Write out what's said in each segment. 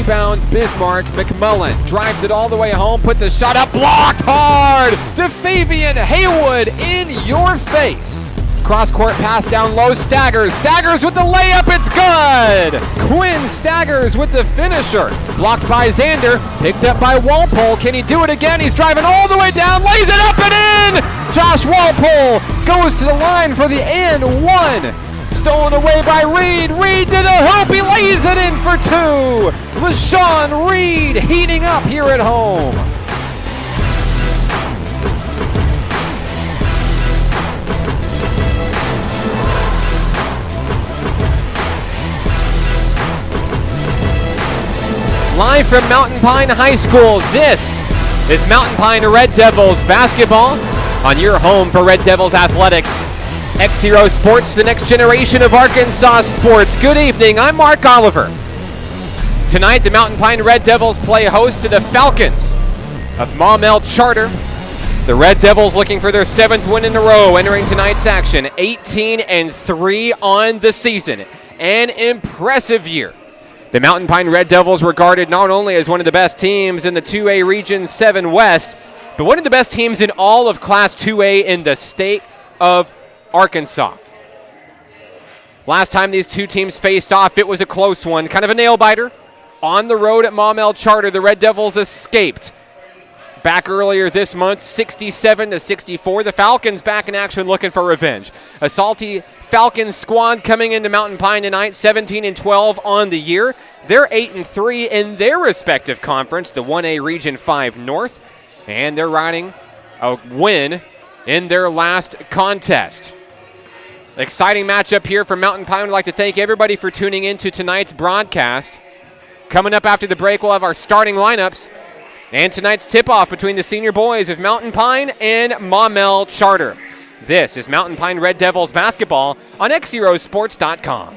Rebound, Bismarck. McMullen drives it all the way home, puts a shot up, blocked hard. DeFavian Haywood in your face. Cross-court pass down low, Staggers. Staggers with the layup, it's good! Quinn Staggers with the finisher. Blocked by Xander, picked up by Walpole. Can he do it again? He's driving all the way down, lays it up and in! Josh Walpole goes to the line for the and one. Stolen away by Reed. Reed to the hoop, he lays it in for two! LaShawn Reed heating up here at home. Live from Mountain Pine High School, this is Mountain Pine Red Devils basketball on your home for Red Devils athletics. XZero Sports, the next generation of Arkansas sports. Good evening, I'm Mark Oliver. Tonight, the Mountain Pine Red Devils play host to the Falcons of Maumelle Charter. The Red Devils looking for their 7th win in a row, entering tonight's action. 18-3 on the season. An impressive year. The Mountain Pine Red Devils regarded not only as one of the best teams in the 2A Region 7 West, but one of the best teams in all of Class 2A in the state of Arkansas. Last time these two teams faced off, it was a close one, kind of a nail-biter. On the road at Maumelle Charter, the Red Devils escaped. Back earlier this month, 67-64. The Falcons back in action looking for revenge. A salty Falcons squad coming into Mountain Pine tonight, 17-12 on the year. They're 8-3 in their respective conference, the 1A Region 5 North, and they're riding a win in their last contest. Exciting matchup here for Mountain Pine. We'd like to thank everybody for tuning in to tonight's broadcast. Coming up after the break, we'll have our starting lineups and tonight's tip-off between the senior boys of Mountain Pine and Maumelle Charter. This is Mountain Pine Red Devils basketball on XZeroSports.com.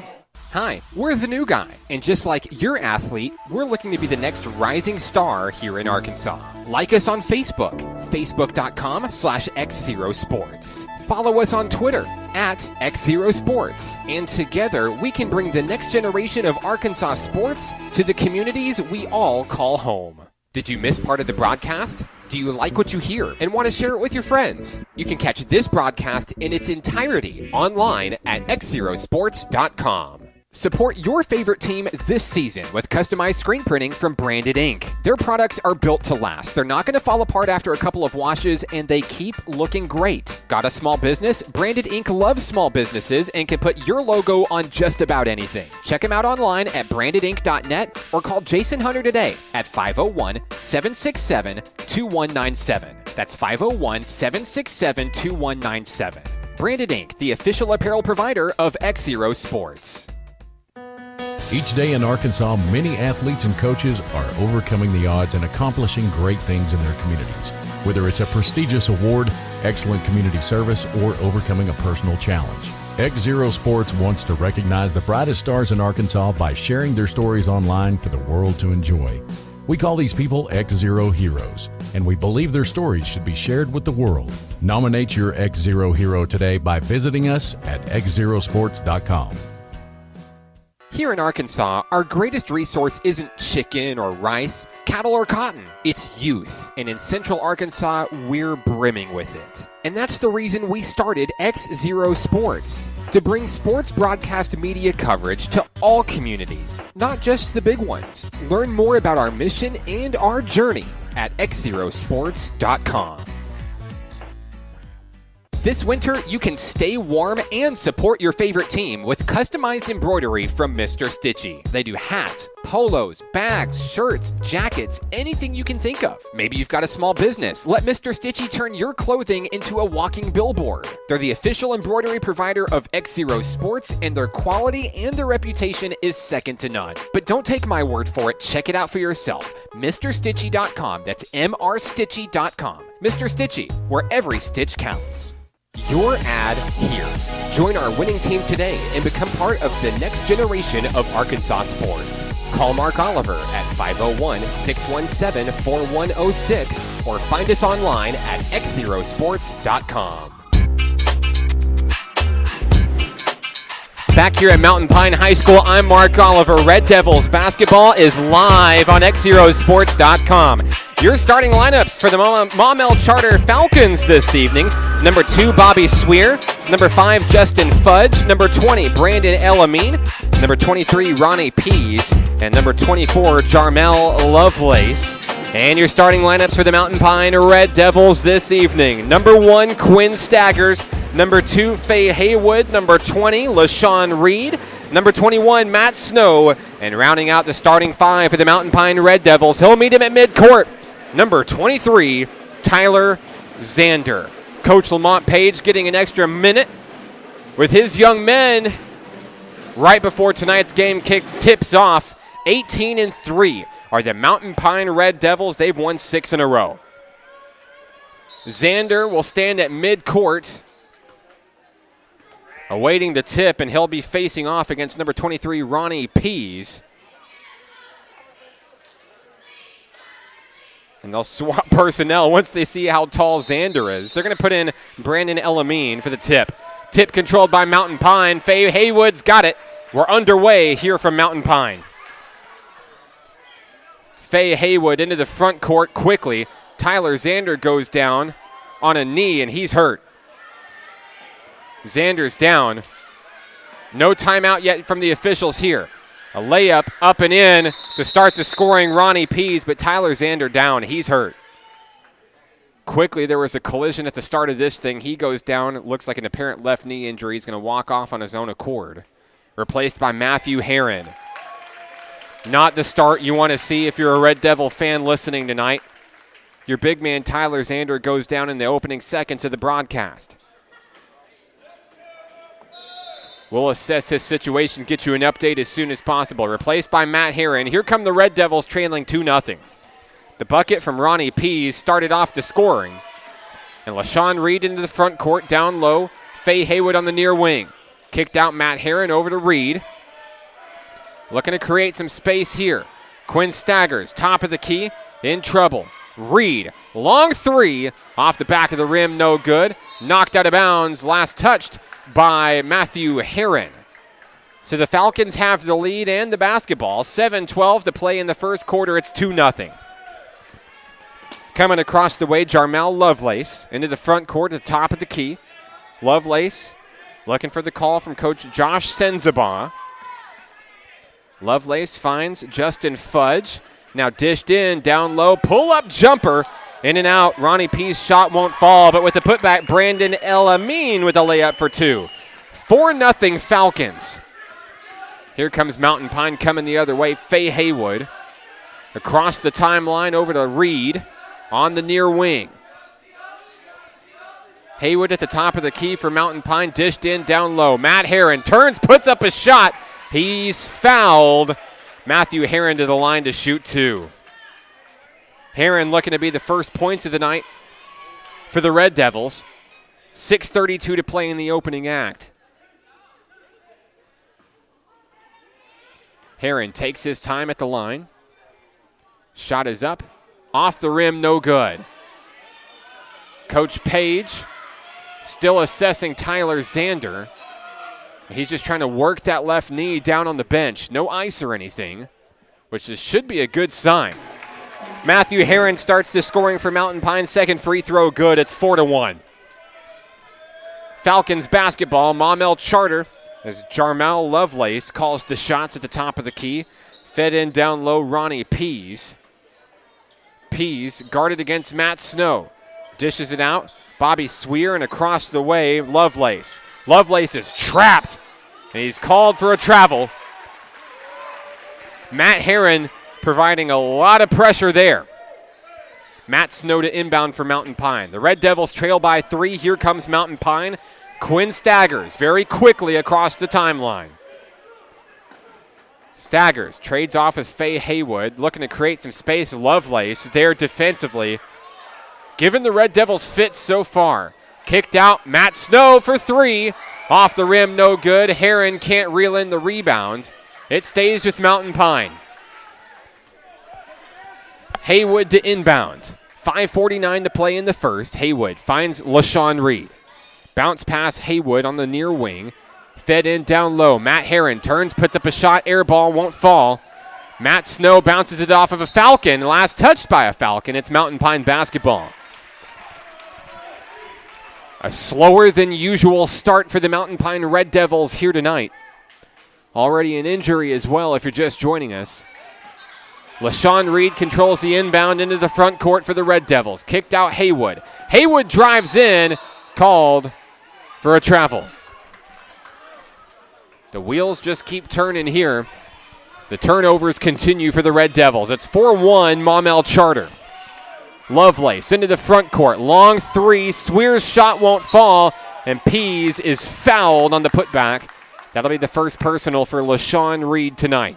Hi, we're the new guy, and just like your athlete, we're looking to be the next rising star here in Arkansas. Like us on Facebook, Facebook.com/XZeroSports. Follow us on Twitter @XZeroSports, and together we can bring the next generation of Arkansas sports to the communities we all call home. Did you miss part of the broadcast? Do you like what you hear and want to share it with your friends? You can catch this broadcast in its entirety online at XZeroSports.com. Support your favorite team this season with customized screen printing from Branded Ink. Their products are built to last. They're not going to fall apart after a couple of washes, and they keep looking great. Got a small business? Branded Ink loves small businesses and can put your logo on just about anything. Check them out online at brandedink.net or call Jason Hunter today at 501-767-2197. That's 501-767-2197. Branded Ink, the official apparel provider of XZero Sports. Each day in Arkansas, many athletes and coaches are overcoming the odds and accomplishing great things in their communities. Whether it's a prestigious award, excellent community service, or overcoming a personal challenge. XZero Sports wants to recognize the brightest stars in Arkansas by sharing their stories online for the world to enjoy. We call these people XZero Heroes, and we believe their stories should be shared with the world. Nominate your XZero hero today by visiting us at XZeroSports.com. Here in Arkansas, our greatest resource isn't chicken or rice, cattle or cotton. It's youth. And in Central Arkansas, we're brimming with it. And that's the reason we started XZero Sports, to bring sports broadcast media coverage to all communities, not just the big ones. Learn more about our mission and our journey at XZeroSports.com. This winter, you can stay warm and support your favorite team with customized embroidery from Mr. Stitchy. They do hats, polos, bags, shirts, jackets, anything you can think of. Maybe you've got a small business. Let Mr. Stitchy turn your clothing into a walking billboard. They're the official embroidery provider of XZero Sports, and their quality and their reputation is second to none. But don't take my word for it. Check it out for yourself. MrStitchy.com. That's MRStitchy.com. Mr. Stitchy, where every stitch counts. Your ad here. Join our winning team today and become part of the next generation of Arkansas sports. Call Mark Oliver at 501-617-4106 or find us online at XZeroSports.com. Back here at Mountain Pine High School, I'm Mark Oliver. Red Devils basketball is live on XZeroSports.com. Your starting lineups for the Maumelle Charter Falcons this evening. Number 2, Bobby Swear. Number 5, Justin Fudge. Number 20, Brandon Elamine. Number 23, Ronnie Pease. And number 24, Jarmel Lovelace. And your starting lineups for the Mountain Pine Red Devils this evening. Number 1, Quinn Staggers. Number 2, Faye Haywood. Number 20, LaShawn Reed. Number 21, Matt Snow. And rounding out the starting 5 for the Mountain Pine Red Devils, he'll meet him at midcourt. Number 23, Tyler Zander. Coach Lamont Page getting an extra minute with his young men right before tonight's game tips off. 18-3 are the Mountain Pine Red Devils. They've won 6 in a row. Zander will stand at midcourt awaiting the tip, and he'll be facing off against number 23, Ronnie Pease. And they'll swap personnel once they see how tall Zander is. They're going to put in Brandon Elamine for the tip. Tip controlled by Mountain Pine. Faye Haywood's got it. We're underway here from Mountain Pine. Faye Haywood into the front court quickly. Tyler Zander goes down on a knee, and he's hurt. Zander's down. No timeout yet from the officials here. A layup up and in to start the scoring, Ronnie Pease, but Tyler Zander down. He's hurt. Quickly, there was a collision at the start of this thing. He goes down. It looks like an apparent left knee injury. He's going to walk off on his own accord. Replaced by Matthew Herron. Not the start you want to see if you're a Red Devil fan listening tonight. Your big man, Tyler Zander, goes down in the opening seconds of the broadcast. We'll assess his situation, get you an update as soon as possible. Replaced by Matt Herron. Here come the Red Devils trailing 2-0. The bucket from Ronnie Pease started off the scoring. And LaShawn Reed into the front court, down low. Faye Haywood on the near wing. Kicked out Matt Herron over to Reed. Looking to create some space here. Quinn Staggers, top of the key, in trouble. Reed, long 3, off the back of the rim, no good. Knocked out of bounds, last touched by Matthew Herron. So the Falcons have the lead and the basketball. 7:12 to play in the first quarter. It's 2-0. Coming across the way, Jarmel Lovelace into the front court at the top of the key. Lovelace looking for the call from Coach Josh Senzabaugh. Lovelace finds Justin Fudge. Now dished in, down low, pull-up jumper. In and out. Ronnie Pease shot won't fall, but with the putback, Brandon Elamine with a layup for 2. 4-0 Falcons. Here comes Mountain Pine coming the other way. Faye Haywood across the timeline over to Reed on the near wing. Haywood at the top of the key for Mountain Pine. Dished in, down low. Matt Herron turns, puts up a shot. He's fouled. Matthew Herron to the line to shoot 2. Herron looking to be the first points of the night for the Red Devils. 6:32 to play in the opening act. Herron takes his time at the line. Shot is up. Off the rim, no good. Coach Page still assessing Tyler Zander. He's just trying to work that left knee down on the bench. No ice or anything, which should be a good sign. Matthew Herron starts the scoring for Mountain Pine. Second free throw good. It's 4-1. Falcons basketball. Maumelle Charter as Jarmel Lovelace calls the shots at the top of the key. Fed in down low, Ronnie Pease. Pease guarded against Matt Snow. Dishes it out. Bobby Swear and across the way, Lovelace. Lovelace is trapped, and he's called for a travel. Matt Herron providing a lot of pressure there. Matt Snow to inbound for Mountain Pine. The Red Devils trail by 3. Here comes Mountain Pine. Quinn Staggers very quickly across the timeline. Staggers trades off with Faye Haywood, looking to create some space. Lovelace there defensively. Given the Red Devils' fit so far. Kicked out, Matt Snow for 3. Off the rim, no good. Herron can't reel in the rebound. It stays with Mountain Pine. Haywood to inbound. 5:49 to play in the first. Haywood finds LaShawn Reed. Bounce pass Haywood on the near wing. Fed in down low. Matt Herron turns, puts up a shot. Air ball won't fall. Matt Snow bounces it off of a Falcon. Last touched by a Falcon. It's Mountain Pine basketball. A slower than usual start for the Mountain Pine Red Devils here tonight. Already an injury as well if you're just joining us. LaShawn Reed controls the inbound into the front court for the Red Devils. Kicked out Haywood. Haywood drives in, called for a travel. The wheels just keep turning here. The turnovers continue for the Red Devils. It's 4-1 Maumelle Charter. Lovelace into the front court. Long three. Swear's shot won't fall, and Pease is fouled on the putback. That'll be the first personal for LaShawn Reed tonight.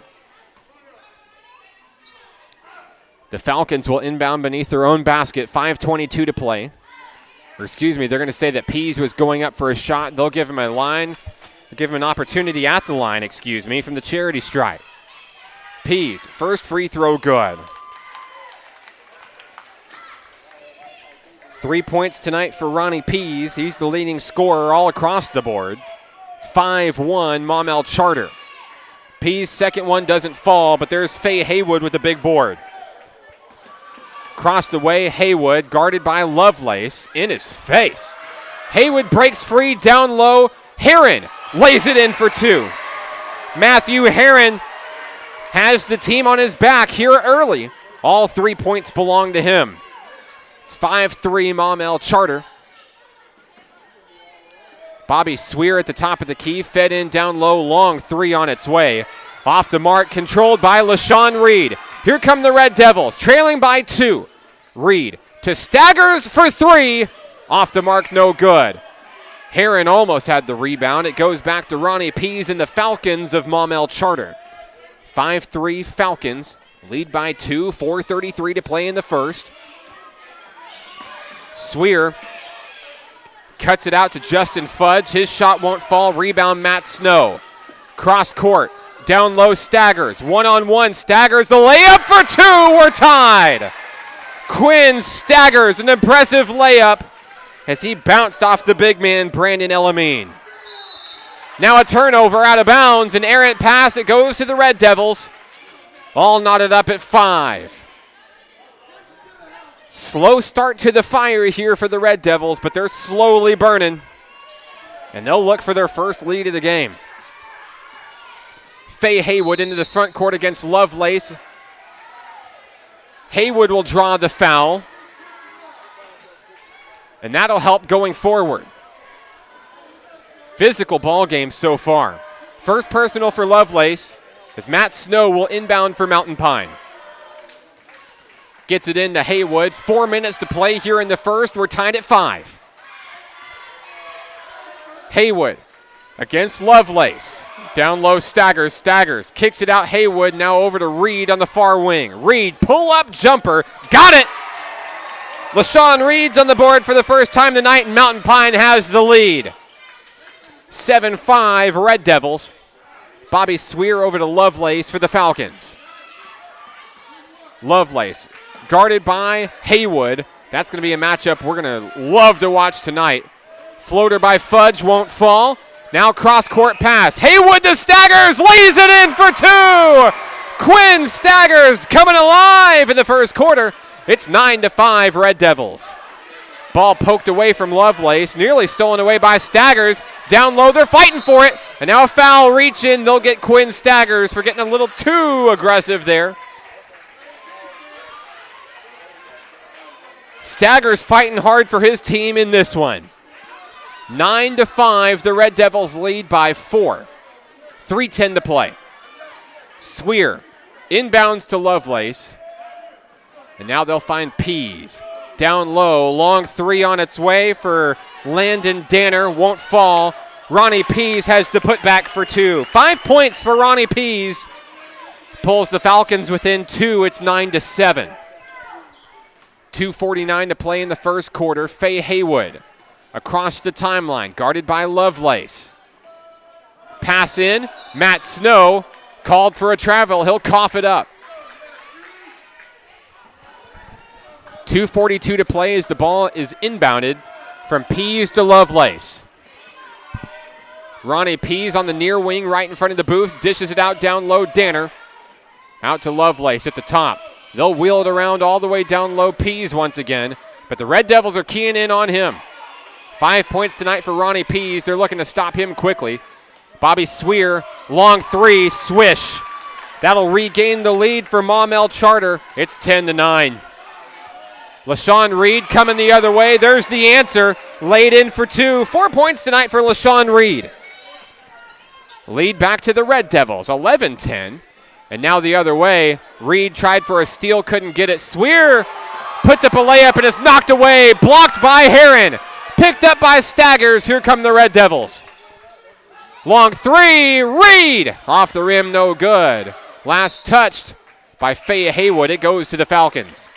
The Falcons will inbound beneath their own basket. 5:22 to play. Or excuse me, they're going to say that Pease was going up for a shot. They'll give him a line. They'll give him an opportunity at the line, excuse me, from the charity stripe. Pease, first free throw good. 3 points tonight for Ronnie Pease. He's the leading scorer all across the board. 5-1 Maumelle Charter. Pease' second one doesn't fall, but there's Faye Haywood with the big board. Across the way, Haywood, guarded by Lovelace, in his face. Haywood breaks free, down low. Herron lays it in for two. Matthew Herron has the team on his back here early. All 3 points belong to him. It's 5-3 Maumelle Charter. Bobby Swear at the top of the key, fed in down low, long three on its way. Off the mark, controlled by LaShawn Reed. Here come the Red Devils, trailing by 2. Reed to Staggers for 3. Off the mark, no good. Herron almost had the rebound. It goes back to Ronnie Pease and the Falcons of Maumelle Charter. 5-3 Falcons, lead by 2, 4:33 to play in the first. Swear cuts it out to Justin Fudge. His shot won't fall. Rebound, Matt Snow. Cross court. Down low, Staggers. One-on-one, Staggers. The layup for 2. We're tied. Quinn Staggers, an impressive layup as he bounced off the big man, Brandon Elamine. Now a turnover out of bounds. An errant pass. It goes to the Red Devils. All knotted up at 5. Slow start to the fire here for the Red Devils, but they're slowly burning. And they'll look for their first lead of the game. Faye Haywood into the front court against Lovelace. Haywood will draw the foul. And that'll help going forward. Physical ball game so far. First personal for Lovelace as Matt Snow will inbound for Mountain Pine. Gets it into Haywood. 4 minutes to play here in the first. We're tied at 5. Haywood against Lovelace. Down low, Staggers. Kicks it out, Haywood. Now over to Reed on the far wing. Reed, pull-up jumper. Got it! LaShawn Reed's on the board for the first time tonight, and Mountain Pine has the lead. 7-5 Red Devils. Bobby Swear over to Lovelace for the Falcons. Lovelace, guarded by Haywood. That's going to be a matchup we're going to love to watch tonight. Floater by Fudge won't fall. Now cross-court pass. Haywood to Staggers, lays it in for 2. Quinn Staggers coming alive in the first quarter. It's 9-5 Red Devils. Ball poked away from Lovelace, nearly stolen away by Staggers. Down low, they're fighting for it. And now a foul reach in. They'll get Quinn Staggers for getting a little too aggressive there. Staggers fighting hard for his team in this one. 9-5, the Red Devils lead by 4. 3:10 to play. Swear inbounds to Lovelace. And now they'll find Pease. Down low, long three on its way for Landon Danner. Won't fall. Ronnie Pease has the putback for 2. 5 points for Ronnie Pease. Pulls the Falcons within 2. It's 9-7. 2:49 to play in the first quarter. Faye Haywood across the timeline, guarded by Lovelace. Pass in. Matt Snow called for a travel. He'll cough it up. 2:42 to play as the ball is inbounded from Pease to Lovelace. Ronnie Pease on the near wing right in front of the booth. Dishes it out down low. Danner. Out to Lovelace at the top. They'll wheel it around all the way down low. Pease once again. But the Red Devils are keying in on him. 5 points tonight for Ronnie Pease. They're looking to stop him quickly. Bobby Swear, long three, swish. That'll regain the lead for Maumelle Charter. It's 10-9. LaShawn Reed coming the other way. There's the answer. Laid in for two. 4 points tonight for LaShawn Reed. Lead back to the Red Devils, 11-10. And now the other way. Reed tried for a steal, couldn't get it. Swear puts up a layup and it's knocked away. Blocked by Heron. Picked up by Staggers. Here come the Red Devils. Long three. Reed. Off the rim, no good. Last touched by Faye Haywood. It goes to the Falcons.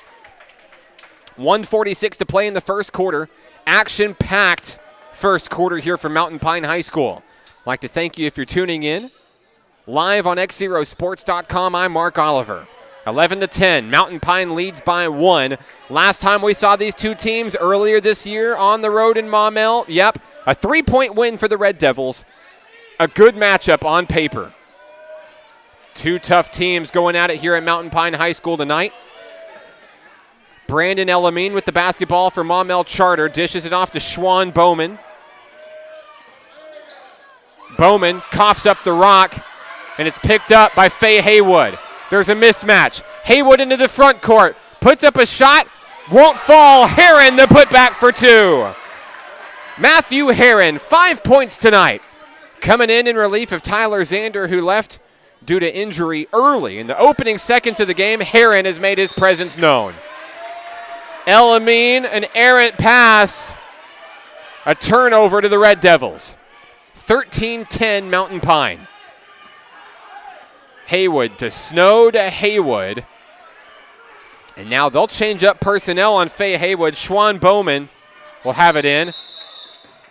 1:46 to play in the first quarter. Action-packed first quarter here from Mountain Pine High School. I'd like to thank you if you're tuning in. Live on XZeroSports.com, I'm Mark Oliver. 11-10, Mountain Pine leads by 1. Last time we saw these two teams earlier this year on the road in Maumelle, yep, a 3-point win for the Red Devils. A good matchup on paper. Two tough teams going at it here at Mountain Pine High School tonight. Brandon Elamine with the basketball for Maumelle Charter. Dishes it off to Schwan Bowman. Bowman coughs up the rock, and it's picked up by Faye Haywood. There's a mismatch. Haywood into the front court. Puts up a shot. Won't fall. Heron the putback for two. Matthew Heron, 5 points tonight. Coming in relief of Tyler Zander, who left due to injury early. In the opening seconds of the game, Heron has made his presence known. Elamine, an errant pass. A turnover to the Red Devils. 13-10 Mountain Pine. Haywood to Snow to Haywood. And now they'll change up personnel on Faye Haywood. Schwan Bowman will have it in.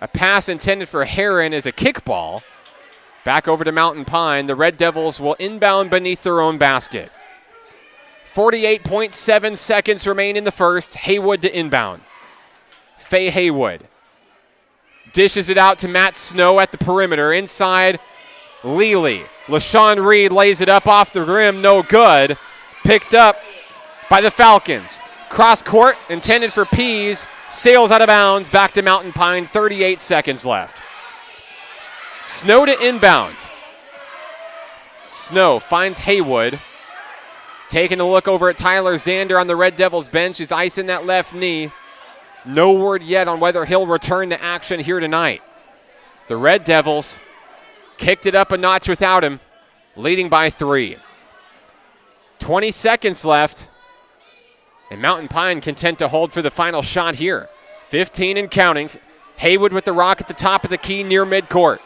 A pass intended for Heron is a kickball. Back over to Mountain Pine. The Red Devils will inbound beneath their own basket. 48.7 seconds remain in the first. Haywood to inbound. Faye Haywood dishes it out to Matt Snow at the perimeter. Inside, Lely. LaShawn Reed lays it up off the rim. No good. Picked up by the Falcons. Cross court, intended for Pease. Sails out of bounds. Back to Mountain Pine. 38 seconds left. Snow to inbound. Snow finds Haywood. Taking a look over at Tyler Zander on the Red Devils bench. He's icing that left knee. No word yet on whether he'll return to action here tonight. The Red Devils kicked it up a notch without him, leading by 3. 20 seconds left, and Mountain Pine content to hold for the final shot here. 15 and counting. Haywood with the rock at the top of the key near midcourt.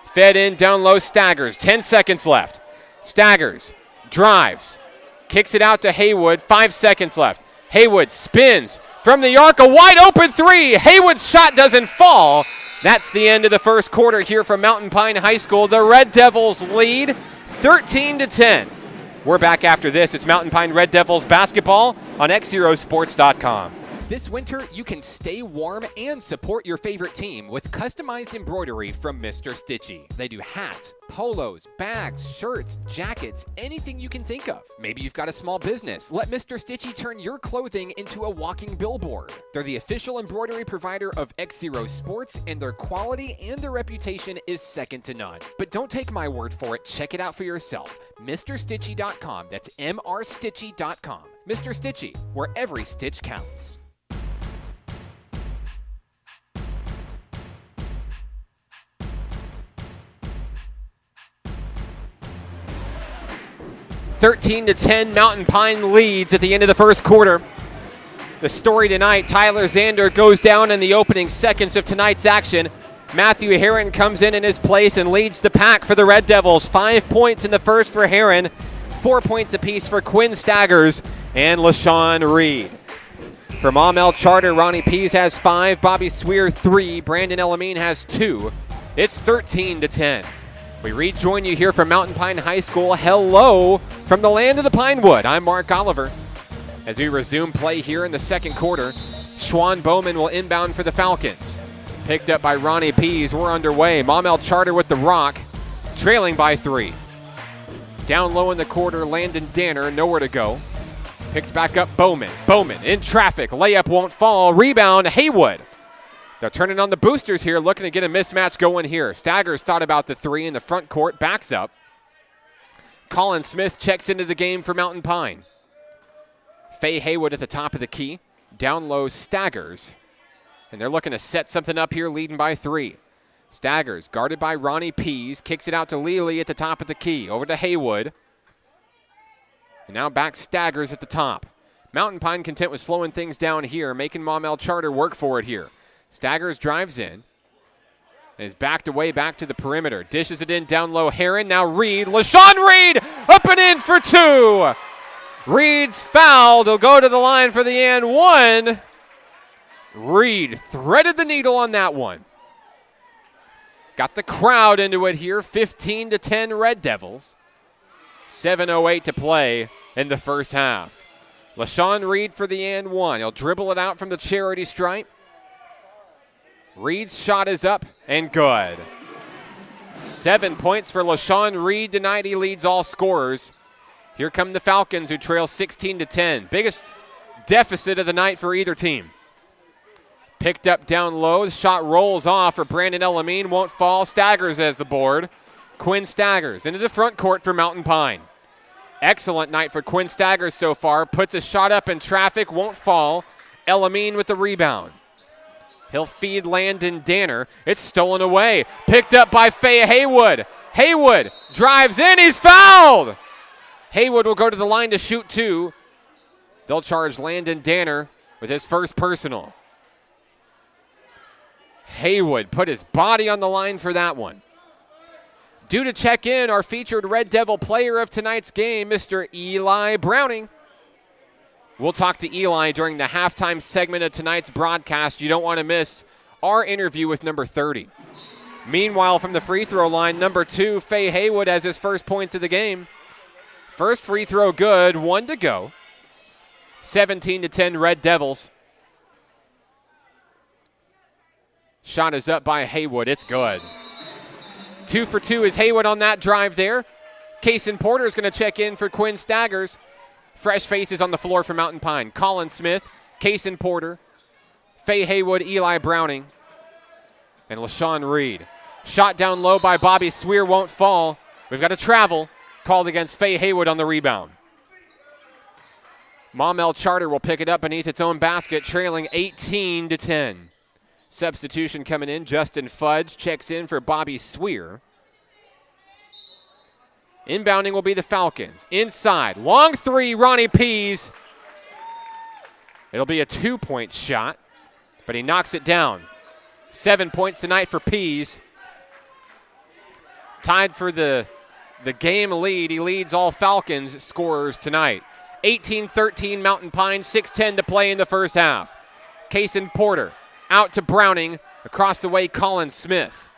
Fed in, down low, Staggers. 10 seconds left. Staggers drives. Kicks it out to Haywood. 5 seconds left. Haywood spins from the arc. A wide open three. Haywood's shot doesn't fall. That's the end of the first quarter here from Mountain Pine High School. The Red Devils lead 13-10. We're back after this. It's Mountain Pine Red Devils basketball on XZeroSports.com. This winter, you can stay warm and support your favorite team with customized embroidery from Mr. Stitchy. They do hats, polos, bags, shirts, jackets, anything you can think of. Maybe you've got a small business. Let Mr. Stitchy turn your clothing into a walking billboard. They're the official embroidery provider of XZero Sports, and their quality and their reputation is second to none. But don't take my word for it. Check it out for yourself. MrStitchy.com. That's MRStitchy.com. Mr. Stitchy, where every stitch counts. 13-10, Mountain Pine leads at the end of the first quarter. The story tonight, Tyler Zander goes down in the opening seconds of tonight's action. Matthew Heron comes in his place and leads the pack for the Red Devils. 5 points in the first for Heron, 4 points apiece for Quinn Staggers and LaShawn Reed. For Maumelle Charter, Ronnie Pease has 5, Bobby Swear 3, Brandon Elamine has 2. It's 13-10. We rejoin you here from Mountain Pine High School. Hello from the land of the Pinewood. I'm Mark Oliver. As we resume play here in the second quarter, Schwan Bowman will inbound for the Falcons. Picked up by Ronnie Pease. We're underway. Maumelle Charter with the rock, trailing by 3. Down low in the quarter, Landon Danner, nowhere to go. Picked back up Bowman. Bowman in traffic. Layup won't fall. Rebound, Haywood. They're turning on the boosters here, looking to get a mismatch going here. Staggers thought about the 3 in the front court, backs up. Colin Smith checks into the game for Mountain Pine. Faye Haywood at the top of the key. Down low, Staggers. And they're looking to set something up here, leading by 3. Staggers, guarded by Ronnie Pease, kicks it out to Lely at the top of the key. Over to Haywood. And now back Staggers at the top. Mountain Pine content with slowing things down here, making Maumelle Charter work for it here. Staggers drives in. And is backed away back to the perimeter. Dishes it in down low, Heron. Now Reed. LaShawn Reed up and in for 2. Reed's fouled. He'll go to the line for the and 1. Reed threaded the needle on that one. Got the crowd into it here. 15-10 Red Devils. 7:08 to play in the first half. LaShawn Reed for the and 1. He'll dribble it out from the charity stripe. Reed's shot is up and good. 7 points for LaShawn Reed tonight. He leads all scorers. Here come the Falcons, who trail 16-10. Biggest deficit of the night for either team. Picked up down low. The shot rolls off for Brandon Elamine. Won't fall. Staggers has the board. Quinn Staggers into the front court for Mountain Pine. Excellent night for Quinn Staggers so far. Puts a shot up in traffic. Won't fall. Elamine with the rebound. He'll feed Landon Danner. It's stolen away. Picked up by Faye Haywood. Haywood drives in. He's fouled. Haywood will go to the line to shoot 2. They'll charge Landon Danner with his first personal. Haywood put his body on the line for that one. Due to check in, our featured Red Devil player of tonight's game, Mr. Eli Browning. We'll talk to Eli during the halftime segment of tonight's broadcast. You don't want to miss our interview with number 30. Meanwhile, from the free throw line, number 2, Faye Haywood has his first points of the game. First free throw good, 1 to go. 17-10 Red Devils. Shot is up by Haywood. It's good. 2 for 2 is Haywood on that drive there. Kaysen Porter is going to check in for Quinn Staggers. Fresh faces on the floor for Mountain Pine. Colin Smith, Kaysen Porter, Faye Haywood, Eli Browning, and LaShawn Reed. Shot down low by Bobby Swear won't fall. We've got a travel called against Faye Haywood on the rebound. Maumelle Charter will pick it up beneath its own basket, trailing 18-10. Substitution coming in. Justin Fudge checks in for Bobby Swear. Inbounding will be the Falcons. Inside, long 3, Ronnie Pease. It'll be a 2-point shot, but he knocks it down. 7 points tonight for Pease. Tied for the game lead. He leads all Falcons scorers tonight. 18-13 Mountain Pine, 6:10 to play in the first half. Kaysen Porter out to Browning. Across the way, Colin Smith.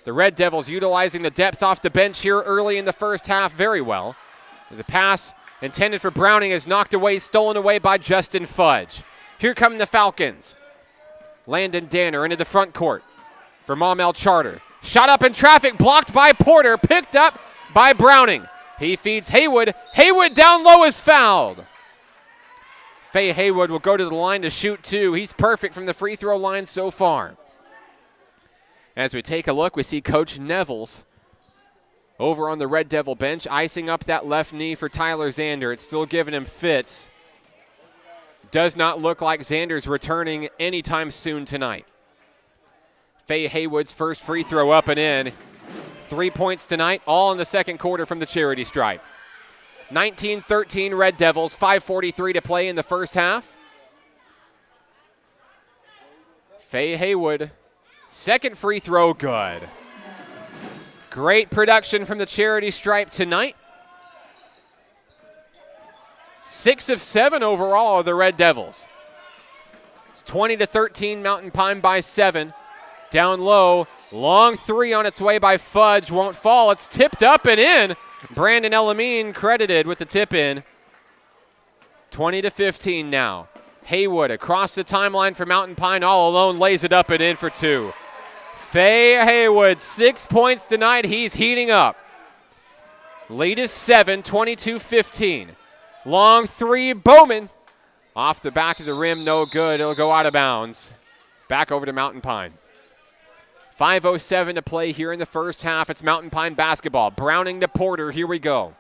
The Red Devils utilizing the depth off the bench here early in the first half very well. As a pass intended for Browning is knocked away, stolen away by Justin Fudge. Here come the Falcons. Landon Danner into the front court for Maumelle Charter. Shot up in traffic, blocked by Porter, picked up by Browning. He feeds Haywood. Haywood down low is fouled. Faye Haywood will go to the line to shoot 2. He's perfect from the free throw line so far. As we take a look, we see Coach Nevels over on the Red Devil bench, icing up that left knee for Tyler Zander. It's still giving him fits. Does not look like Zander's returning anytime soon tonight. Faye Haywood's first free throw up and in. 3 points tonight, all in the second quarter from the charity stripe. 19-13 Red Devils, 5:43 to play in the first half. Faye Haywood, second free throw good. Great production from the charity stripe tonight. 6 of 7 overall of the Red Devils. It's 20-13 Mountain Pine by 7. Down low, long 3 on its way by Fudge, won't fall. It's tipped up and in. Brandon Elamine credited with the tip in. 20-15 now. Haywood across the timeline for Mountain Pine all alone, lays it up and in for 2. Faye Haywood, 6 points tonight. He's heating up. Lead is 7, 22-15. Long 3, Bowman. Off the back of the rim, no good. It'll go out of bounds. Back over to Mountain Pine. 5:07 to play here in the first half. It's Mountain Pine basketball. Browning to Porter. Here we go.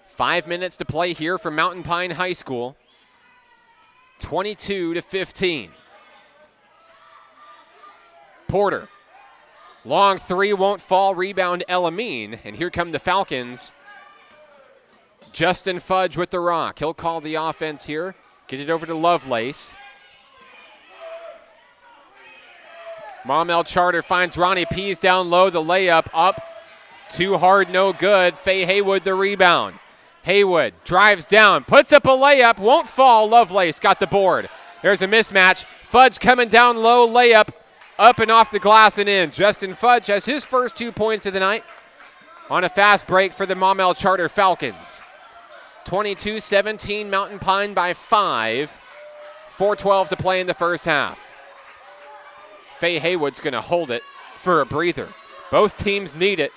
5 minutes to play here for Mountain Pine High School. 22-15. Porter. Long 3 won't fall. Rebound Elamine. And here come the Falcons. Justin Fudge with the rock. He'll call the offense here. Get it over to Lovelace. Maumelle Charter finds Ronnie Pease down low. The layup up. Too hard, no good. Faye Haywood the rebound. Haywood drives down, puts up a layup, won't fall. Lovelace got the board. There's a mismatch. Fudge coming down low, layup up and off the glass and in. Justin Fudge has his first 2 points of the night on a fast break for the Maumelle Charter Falcons. 22-17, Mountain Pine by 5. 4:12 to play in the first half. Faye Haywood's going to hold it for a breather. Both teams need it.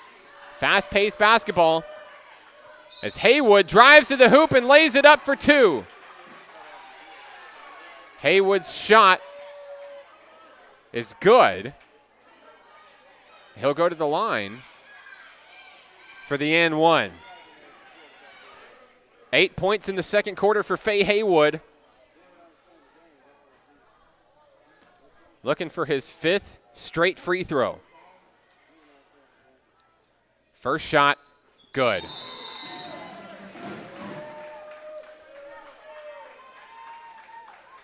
Fast-paced basketball. As Haywood drives to the hoop and lays it up for 2. Haywood's shot is good. He'll go to the line for the and 1. 8 points in the second quarter for Faye Haywood. Looking for his 5th straight free throw. First shot, good.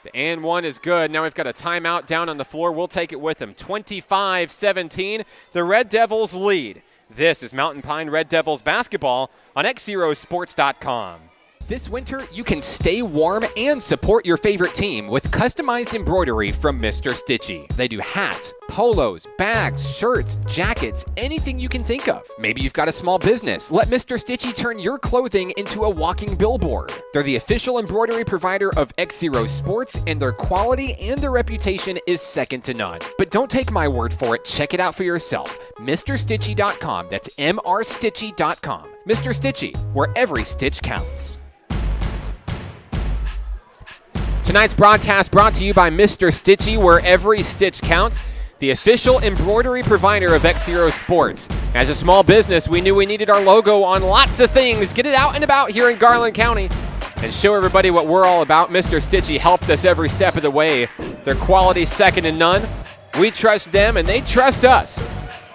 The and 1 is good. Now we've got a timeout down on the floor. We'll take it with them. 25-17, the Red Devils lead. This is Mountain Pine Red Devils basketball on XZeroSports.com. This winter, you can stay warm and support your favorite team with customized embroidery from Mr. Stitchy. They do hats, polos, bags, shirts, jackets, anything you can think of. Maybe you've got a small business. Let Mr. Stitchy turn your clothing into a walking billboard. They're the official embroidery provider of XZero Sports, and their quality and their reputation is second to none. But don't take my word for it. Check it out for yourself. MrStitchy.com. That's MrStitchy.com. Mr. Stitchy, where every stitch counts. Tonight's broadcast brought to you by Mr. Stitchy, where every stitch counts, the official embroidery provider of XZero Sports. As a small business, we knew we needed our logo on lots of things. Get it out and about here in Garland County and show everybody what we're all about. Mr. Stitchy helped us every step of the way. Their quality second to none. We trust them and they trust us.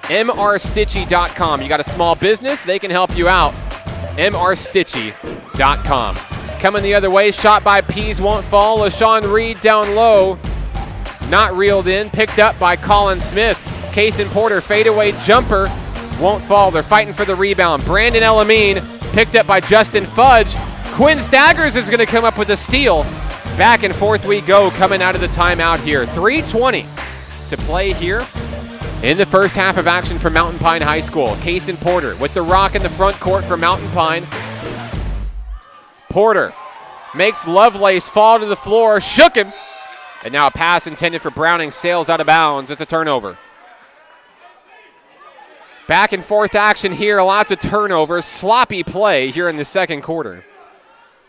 MrStitchy.com. You got a small business, they can help you out. MrStitchy.com. Coming the other way, shot by Pease, won't fall. LaShawn Reed down low. Not reeled in, picked up by Colin Smith. Cason Porter, fadeaway jumper, won't fall. They're fighting for the rebound. Brandon Elamine, picked up by Justin Fudge. Quinn Staggers is going to come up with a steal. Back and forth we go, coming out of the timeout here. 3:20 to play here in the first half of action for Mountain Pine High School. Cason Porter with the rock in the front court for Mountain Pine. Porter makes Lovelace fall to the floor, shook him, and now a pass intended for Browning sails out of bounds. It's a turnover. Back and forth action here, lots of turnovers, sloppy play here in the second quarter.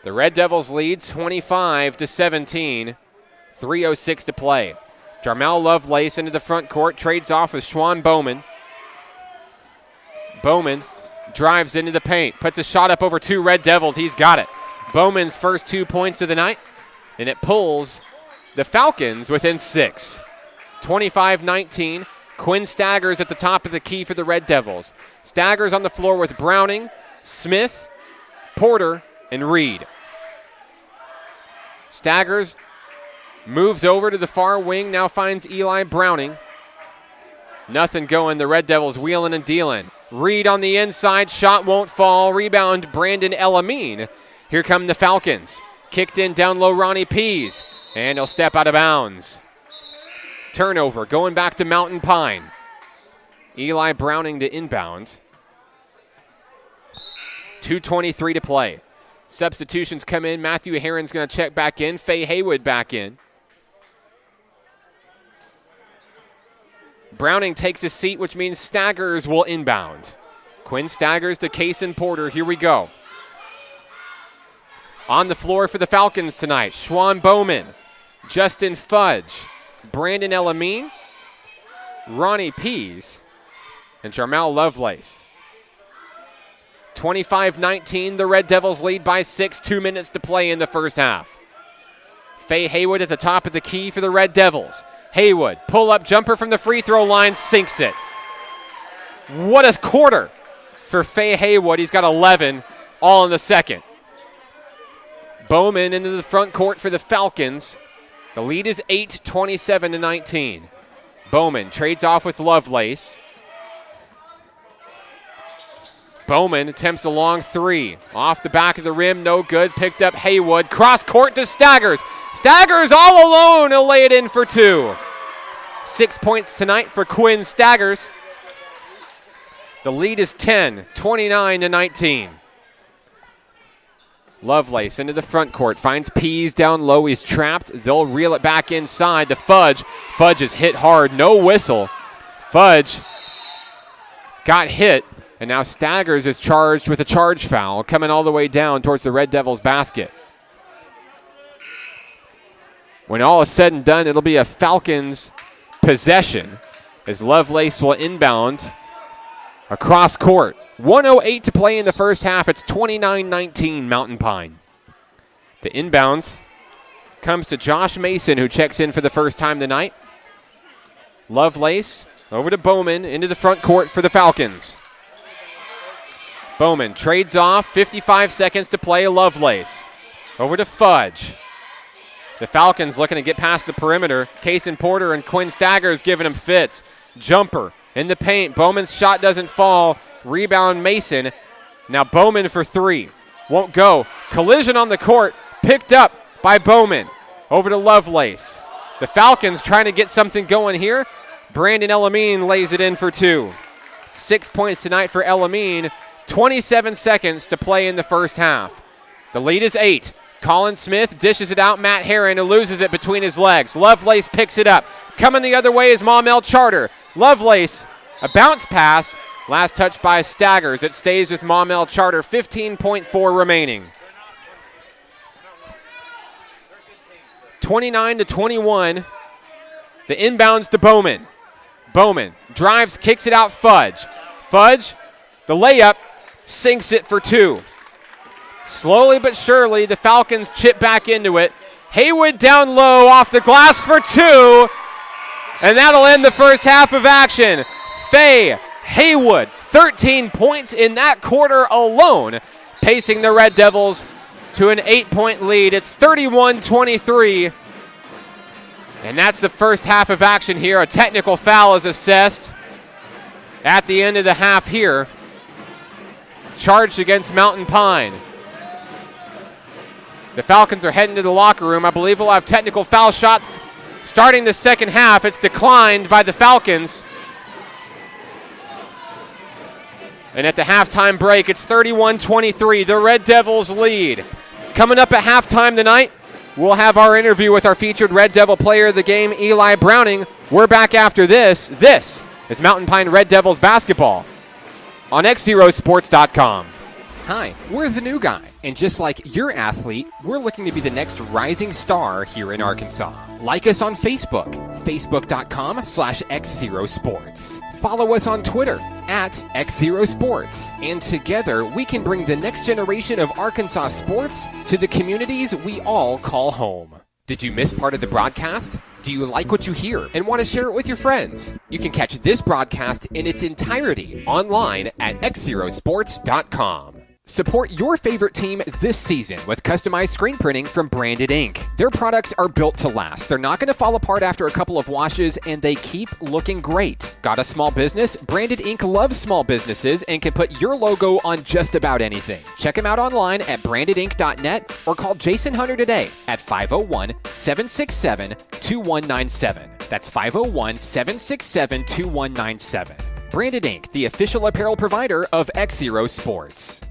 The Red Devils lead 25-17, 3:06 to play. Jarmel Lovelace into the front court, trades off with Schwan Bowman. Bowman drives into the paint, puts a shot up over 2 Red Devils. He's got it. Bowman's first 2 points of the night, and it pulls the Falcons within 6. 25-19, Quinn Staggers at the top of the key for the Red Devils. Staggers on the floor with Browning, Smith, Porter, and Reed. Staggers moves over to the far wing, now finds Eli Browning. Nothing going, the Red Devils wheeling and dealing. Reed on the inside, shot won't fall. Rebound, Brandon Elamine. Here come the Falcons. Kicked in down low, Ronnie Pease. And he'll step out of bounds. Turnover, going back to Mountain Pine. Eli Browning to inbound. 2:23 to play. Substitutions come in. Matthew Herron's going to check back in. Faye Haywood back in. Browning takes a seat, which means Staggers will inbound. Quinn Staggers to Kaysen Porter. Here we go. On the floor for the Falcons tonight, Schwan Bowman, Justin Fudge, Brandon Elamine, Ronnie Pease, and Jarmel Lovelace. 25-19, the Red Devils lead by 6, 2 minutes to play in the first half. Faye Haywood at the top of the key for the Red Devils. Haywood, pull-up jumper from the free throw line, sinks it. What a quarter for Faye Haywood. He's got 11, all in the second. Bowman into the front court for the Falcons. The lead is 8, 27-19. Bowman trades off with Lovelace. Bowman attempts a long three. Off the back of the rim, no good. Picked up Haywood. Cross court to Staggers. Staggers all alone. He'll lay it in for 2. 6 points tonight for Quinn Staggers. The lead is 10, 29-19. Lovelace into the front court, finds Pease down low. He's trapped. They'll reel it back inside to Fudge. Fudge is hit hard, no whistle. Fudge got hit, and now Staggers is charged with a charge foul, coming all the way down towards the Red Devils basket. When all is said and done, it'll be a Falcons possession as Lovelace will inbound across court. 1:08 to play in the first half. It's 29-19 Mountain Pine. The inbounds comes to Josh Mason, who checks in for the first time tonight. Lovelace over to Bowman into the front court for the Falcons. Bowman trades off, 55 seconds to play. Lovelace over to Fudge. The Falcons looking to get past the perimeter. Kaysen Porter and Quinn Staggers giving him fits. Jumper in the paint. Bowman's shot doesn't fall. Rebound Mason. Now Bowman for 3. Won't go. Collision on the court. Picked up by Bowman. Over to Lovelace. The Falcons trying to get something going here. Brandon Elamine lays it in for 2. 6 points tonight for Elamine. 27 seconds to play in the first half. The lead is 8. Colin Smith dishes it out. Matt Herron, who loses it between his legs. Lovelace picks it up. Coming the other way is Maumelle Charter. Lovelace, a bounce pass. Last touch by Staggers. It stays with Maumelle Charter. 15.4 remaining. 29-21. The inbounds to Bowman. Bowman drives, kicks it out. Fudge. Fudge, the layup, sinks it for 2. Slowly but surely, the Falcons chip back into it. Haywood down low off the glass for 2. And that'll end the first half of action. Faye Haywood, 13 points in that quarter alone, pacing the Red Devils to an 8-point lead. It's 31-23. And that's the first half of action here. A technical foul is assessed at the end of the half here. Charged against Mountain Pine. The Falcons are heading to the locker room. I believe we'll have technical foul shots starting the second half. It's declined by the Falcons. And at the halftime break, it's 31-23. The Red Devils lead. Coming up at halftime tonight, we'll have our interview with our featured Red Devil player of the game, Eli Browning. We're back after this. This is Mountain Pine Red Devils basketball on XZeroSports.com. Hi, we're the new guy, and just like your athlete, we're looking to be the next rising star here in Arkansas. Like us on Facebook, facebook.com/XZeroSports. Follow us on Twitter @XZeroSports, and together we can bring the next generation of Arkansas sports to the communities we all call home. Did you miss part of the broadcast? Do you like what you hear and want to share it with your friends? You can catch this broadcast in its entirety online at XZeroSports.com. Support your favorite team this season with customized screen printing from Branded Ink. Their products are built to last. They're not going to fall apart after a couple of washes, and they keep looking great. Got a small business? Branded Ink loves small businesses and can put your logo on just about anything. Check them out online at brandedink.net or call Jason Hunter today at 501-767-2197. That's 501-767-2197. Branded Ink, the official apparel provider of XZero Sports.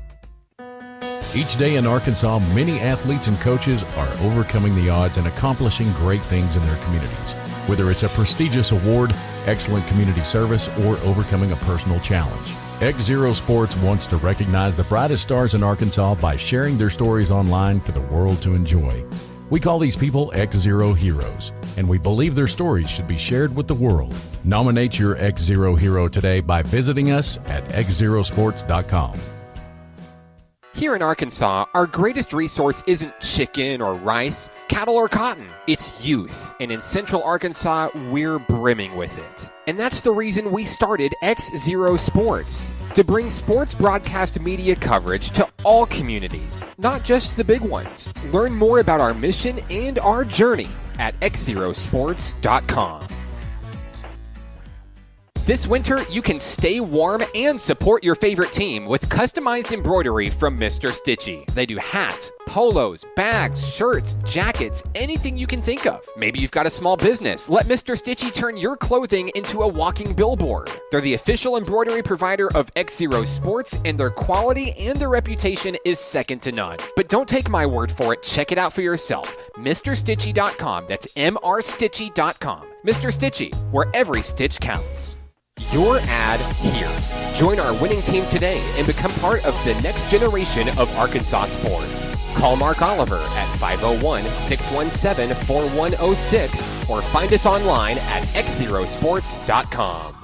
Each day in Arkansas, many athletes and coaches are overcoming the odds and accomplishing great things in their communities. Whether it's a prestigious award, excellent community service, or overcoming a personal challenge. XZero Sports wants to recognize the brightest stars in Arkansas by sharing their stories online for the world to enjoy. We call these people XZero heroes, and we believe their stories should be shared with the world. Nominate your XZero hero today by visiting us at xzerosports.com. Here in Arkansas, our greatest resource isn't chicken or rice, cattle or cotton. It's youth. And in Central Arkansas, we're brimming with it. And that's the reason we started XZero Sports, to bring sports broadcast media coverage to all communities, not just the big ones. Learn more about our mission and our journey at XZerosports.com. This winter, you can stay warm and support your favorite team with customized embroidery from Mr. Stitchy. They do hats, polos, bags, shirts, jackets, anything you can think of. Maybe you've got a small business. Let Mr. Stitchy turn your clothing into a walking billboard. They're the official embroidery provider of XZero Sports, and their quality and their reputation is second to none. But don't take my word for it. Check it out for yourself. MrStitchy.com. That's MRStitchy.com. Mr. Stitchy, where every stitch counts. Your ad here. Join our winning team today and become part of the next generation of Arkansas sports. Call Mark Oliver at 501-617-4106 or find us online at xzerosports.com.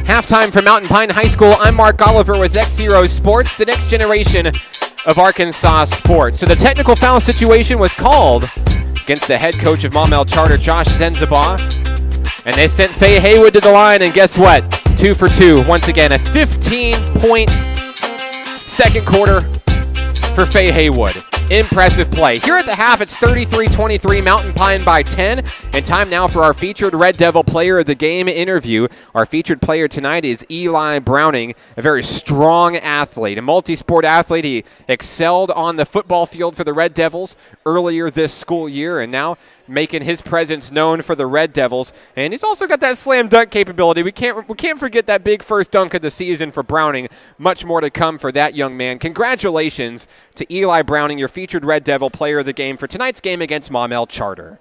Halftime from Mountain Pine High School. I'm Mark Oliver with XZero Sports, the next generation of Arkansas sports. So the technical foul situation was called against the head coach of Maumelle Charter, Josh Senzabaugh. And they sent Faye Haywood to the line, and guess what? 2 for 2. Once again, a 15-point second quarter for Faye Haywood. Impressive play. Here at the half, it's 33-23, Mountain Pine by 10. And time now for our featured Red Devil Player of the Game interview. Our featured player tonight is Eli Browning, a very strong athlete, a multi-sport athlete. He excelled on the football field for the Red Devils earlier this school year, and now making his presence known for the Red Devils. And he's also got that slam dunk capability. We can't forget that big first dunk of the season for Browning. Much more to come for that young man. Congratulations to Eli Browning, your featured Red Devil Player of the Game for tonight's game against Maumelle Charter.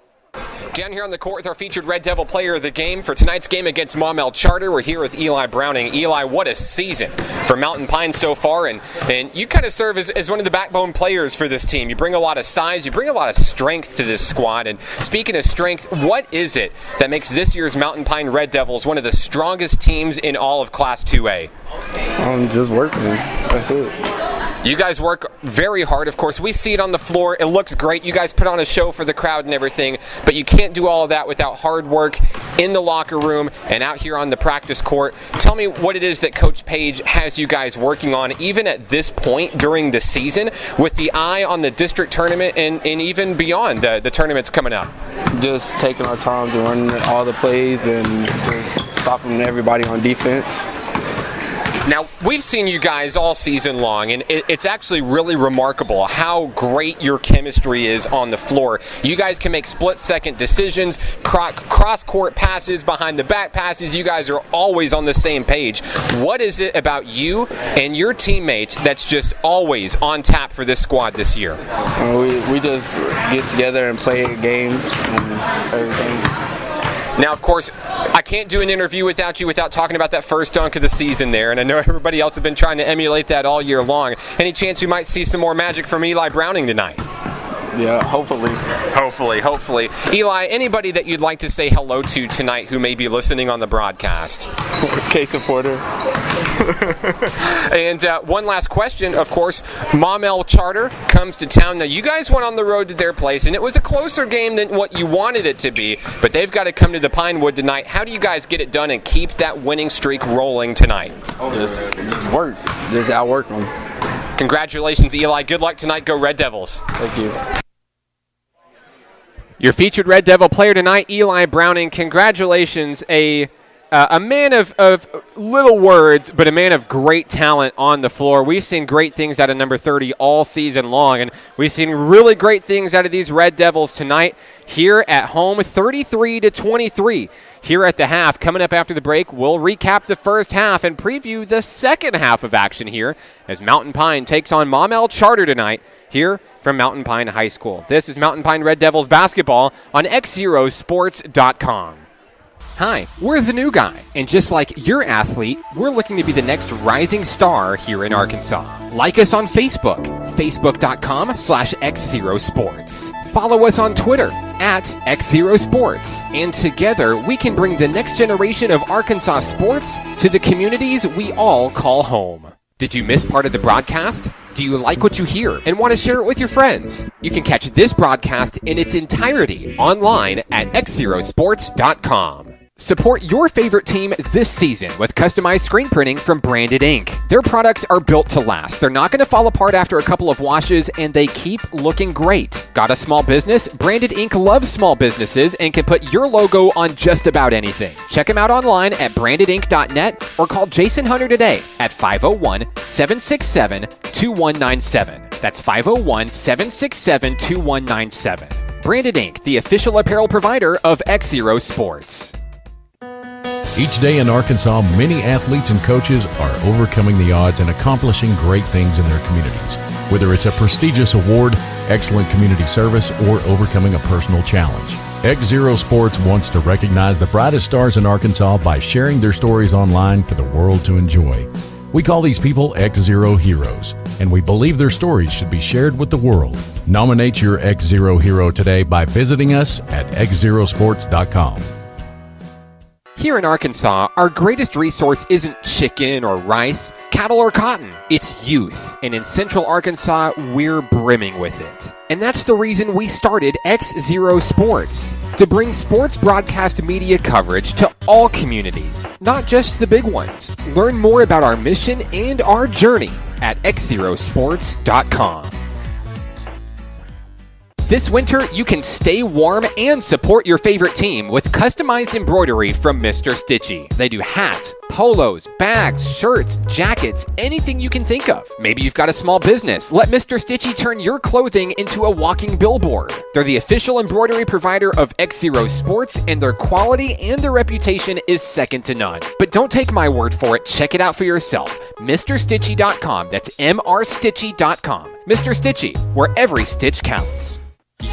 Down here on the court with our featured Red Devil Player of the Game for tonight's game against Maumelle Charter. We're here with Eli Browning. Eli, what a season for Mountain Pine so far, and you kind of serve as one of the backbone players for this team. You bring a lot of size, you bring a lot of strength to this squad, and speaking of strength, what is it that makes this year's Mountain Pine Red Devils one of the strongest teams in all of Class 2A? Just working. That's it. You guys work very hard, of course. We see it on the floor. It looks great. You guys put on a show for the crowd and everything, but you can't do all of that without hard work in the locker room and out here on the practice court. Tell me what it is that Coach Page has you guys working on, even at this point during the season, with the eye on the district tournament and even beyond the tournaments coming up. Just taking our time to run all the plays and just stopping everybody on defense. Now, we've seen you guys all season long, and it's actually really remarkable how great your chemistry is on the floor. You guys can make split-second decisions, cross-court passes, behind-the-back passes. You guys are always on the same page. What is it about you and your teammates that's just always on tap for this squad this year? We just get together and play games and everything. Now, of course, I can't do an interview without you without talking about that first dunk of the season there, and I know everybody else has been trying to emulate that all year long. Any chance we might see some more magic from Eli Browning tonight? Yeah, hopefully. Hopefully. Eli, anybody that you'd like to say hello to tonight who may be listening on the broadcast? K supporter. And one last question, of course, Maumelle Charter comes to town. Now, you guys went on the road to their place, and it was a closer game than what you wanted it to be, but they've got to come to the Pinewood tonight. How do you guys get it done and keep that winning streak rolling tonight? Just work. Just outwork them. Congratulations, Eli. Good luck tonight. Go Red Devils. Thank you. Your featured Red Devil player tonight, Eli Browning. Congratulations. A a man of little words, but a man of great talent on the floor. We've seen great things out of number 30 all season long, and we've seen really great things out of these Red Devils tonight here at home, 33-23 here at the half. Coming up after the break, we'll recap the first half and preview the second half of action here as Mountain Pine takes on Maumelle Charter tonight here from Mountain Pine High School. This is Mountain Pine Red Devils basketball on XZeroSports.com. Hi, we're the new guy, and just like your athlete, we're looking to be the next rising star here in Arkansas. Like us on Facebook, facebook.com/XZeroSports. Follow us on Twitter @XZeroSports, and together we can bring the next generation of Arkansas sports to the communities we all call home. Did you miss part of the broadcast? Do you like what you hear and want to share it with your friends? You can catch this broadcast in its entirety online at XZeroSports.com. Support your favorite team this season with customized screen printing from Branded Ink. Their products are built to last. They're not going to fall apart after a couple of washes, and they keep looking great. Got a small business? Branded Ink loves small businesses and can put your logo on just about anything. Check them out online at brandedink.net or call Jason Hunter today at 501-767-2197. That's 501-767-2197. Branded Ink, the official apparel provider of XZero Sports. Each day in Arkansas, many athletes and coaches are overcoming the odds and accomplishing great things in their communities. Whether it's a prestigious award, excellent community service, or overcoming a personal challenge. XZero Sports wants to recognize the brightest stars in Arkansas by sharing their stories online for the world to enjoy. We call these people XZero heroes, and we believe their stories should be shared with the world. Nominate your XZero hero today by visiting us at XZeroSports.com. Here in Arkansas, our greatest resource isn't chicken or rice, cattle or cotton. It's youth. And in Central Arkansas, we're brimming with it. And that's the reason we started XZero Sports, to bring sports broadcast media coverage to all communities, not just the big ones. Learn more about our mission and our journey at XZeroSports.com. This winter, you can stay warm and support your favorite team with customized embroidery from Mr. Stitchy. They do hats, polos, bags, shirts, jackets, anything you can think of. Maybe you've got a small business. Let Mr. Stitchy turn your clothing into a walking billboard. They're the official embroidery provider of XZero Sports, and their quality and their reputation is second to none. But don't take my word for it. Check it out for yourself. MrStitchy.com. That's MRStitchy.com. Mr. Stitchy, where every stitch counts.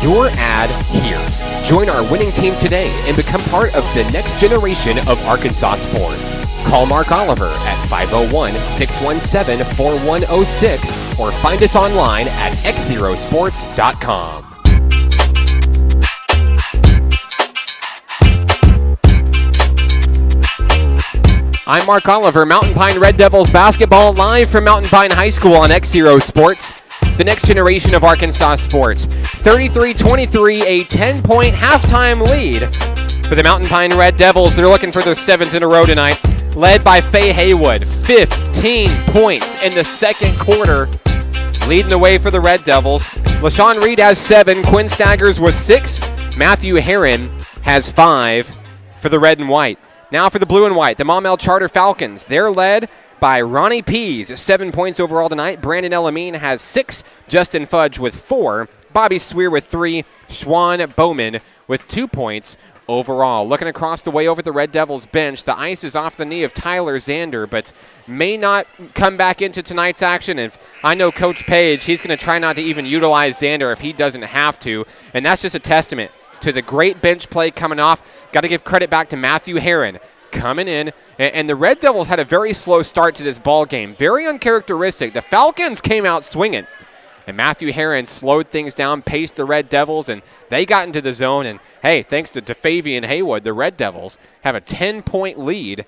Your ad here. Join our winning team today and become part of the next generation of Arkansas sports. Call Mark Oliver at 501-617-4106 or find us online at XZeroSports.com. I'm Mark Oliver, Mountain Pine Red Devils basketball live from Mountain Pine High School on XZero Sports. The next generation of Arkansas sports. 33-23, a 10-point halftime lead for the Mountain Pine Red Devils. They're looking for their 7th in a row tonight, led by Faye Haywood. 15 points in the second quarter, leading the way for the Red Devils. LaShawn Reed has 7, Quinn Staggers with 6, Matthew Herron has 5 for the Red and White. Now for the Blue and White, the Maumelle Charter Falcons. They're led by Ronnie Pease, 7 points overall tonight. Brandon Elamine has 6, Justin Fudge with 4, Bobby Swear with 3, Schwan Bowman with 2 points overall. Looking across the way over the Red Devils bench, the ice is off the knee of Tyler Zander, but may not come back into tonight's action. If I know Coach Page, he's going to try not to even utilize Zander if he doesn't have to, and that's just a testament to the great bench play coming off. Got to give credit back to Matthew Herron coming in, and the Red Devils had a very slow start to this ball game. Very uncharacteristic. The Falcons came out swinging, and Matthew Herron slowed things down, paced the Red Devils, and they got into the zone. And hey, thanks to DeFavian Haywood, the Red Devils have a 10-point lead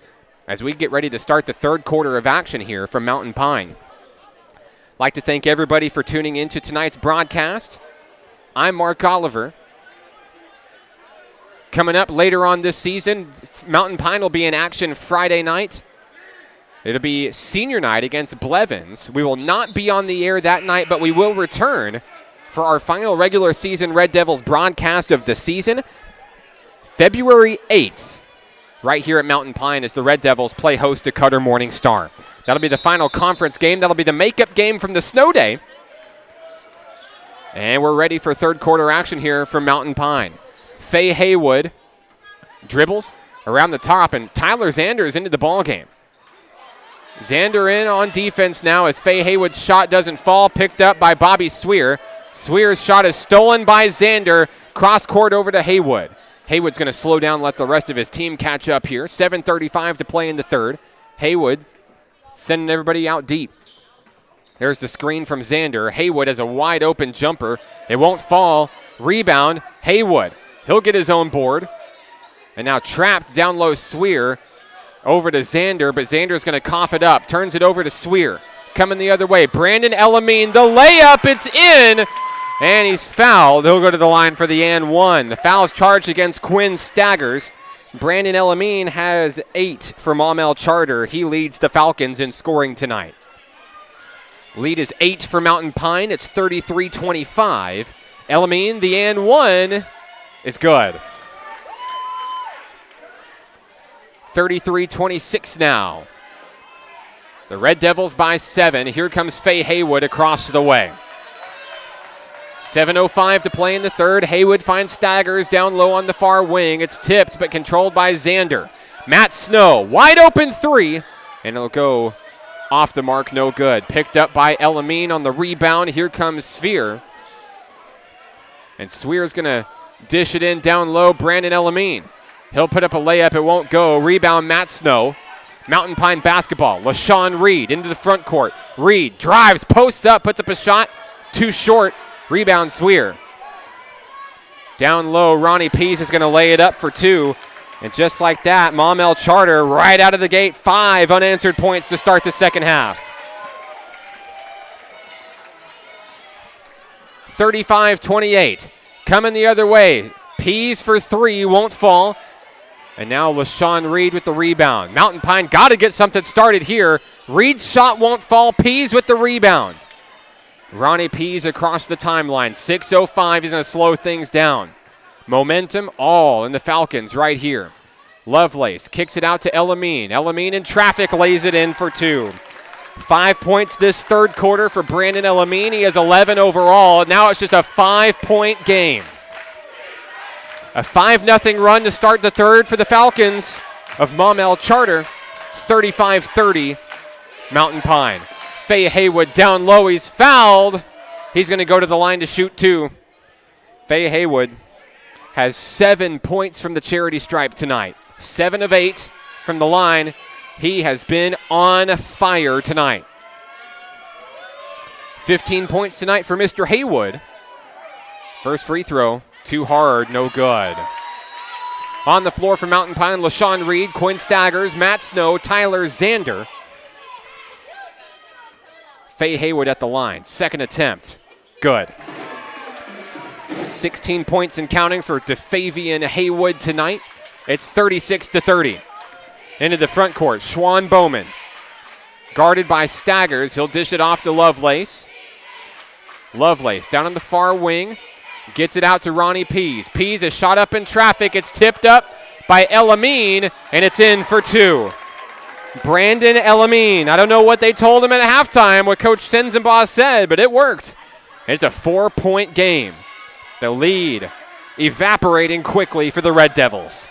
as we get ready to start the third quarter of action here from Mountain Pine. I'd like to thank everybody for tuning in to tonight's broadcast. I'm Mark Oliver. Coming up later on this season, Mountain Pine will be in action Friday night. It'll be senior night against Blevins. We will not be on the air that night, but we will return for our final regular season Red Devils broadcast of the season, February 8th. right here at Mountain Pine as the Red Devils play host to Cutter Morning Star. That'll be the final conference game. That'll be the makeup game from the snow day. And we're ready for third quarter action here from Mountain Pine. Faye Haywood dribbles around the top, and Tyler Zander is into the ball game. Zander in on defense now as Faye Haywood's shot doesn't fall, picked up by Bobby Swear. Swear's shot is stolen by Zander, cross court over to Haywood. Haywood's going to slow down, let the rest of his team catch up here. 7:35 to play in the third. Haywood sending everybody out deep. There's the screen from Zander. Haywood has a wide open jumper. It won't fall. Rebound, Haywood. He'll get his own board. And now trapped down low, Swear over to Zander, but Zander's going to cough it up. Turns it over to Swear. Coming the other way, Brandon Elamine, the layup, it's in, and he's fouled. He'll go to the line for the and one. The foul's charged against Quinn Staggers. Brandon Elamine has 8 for Maumelle Charter. He leads the Falcons in scoring tonight. Lead is 8 for Mountain Pine. It's 33-25. Elamine, the and one, is good. 33-26 now. The Red Devils by 7. Here comes Faye Haywood across the way. 7:05 to play in the third. Haywood finds Staggers down low on the far wing. It's tipped but controlled by Zander. Matt Snow, wide open 3, and it'll go off the mark, no good. Picked up by Elamine on the rebound. Here comes Sphere. And Swear's going to dish it in down low, Brandon Elamine. He'll put up a layup, it won't go. Rebound, Matt Snow. Mountain Pine basketball. LaShawn Reed into the front court. Reed drives, posts up, puts up a shot. Too short. Rebound, Swear. Down low, Ronnie Pease is going to lay it up for 2. And just like that, Maumelle Charter right out of the gate. 5 unanswered points to start the second half. 35-28. Coming the other way. Pease for 3, won't fall. And now LaShawn Reed with the rebound. Mountain Pine got to get something started here. Reed's shot won't fall. Pease with the rebound. Ronnie Pease across the timeline. 6:05, he's going to slow things down. Momentum all in the Falcons right here. Lovelace kicks it out to Elamine. Elamine in traffic lays it in for 2. 5 points this third quarter for Brandon Elamine. He has 11 overall. Now it's just a 5-point game. A 5-0 run to start the third for the Falcons of Maumelle Charter. It's 35-30, Mountain Pine. Faye Haywood down low. He's fouled. He's going to go to the line to shoot 2. Faye Haywood has 7 points from the charity stripe tonight. 7 of 8 from the line. He has been on fire tonight. 15 points tonight for Mr. Haywood. First free throw. Too hard, no good. On the floor for Mountain Pine, LaShawn Reed, Quinn Staggers, Matt Snow, Tyler Zander. Faye Haywood at the line. Second attempt. Good. 16 points and counting for DeFavian Haywood tonight. It's 36-30. Into the front court, Schwan Bowman. Guarded by Staggers. He'll dish it off to Lovelace. Lovelace down on the far wing. Gets it out to Ronnie Pease. Pease is shot up in traffic. It's tipped up by Elamine, and it's in for 2. Brandon Elamine. I don't know what they told him at halftime, what Coach Senzenbaugh said, but it worked. It's a 4-point game. The lead evaporating quickly for the Red Devils.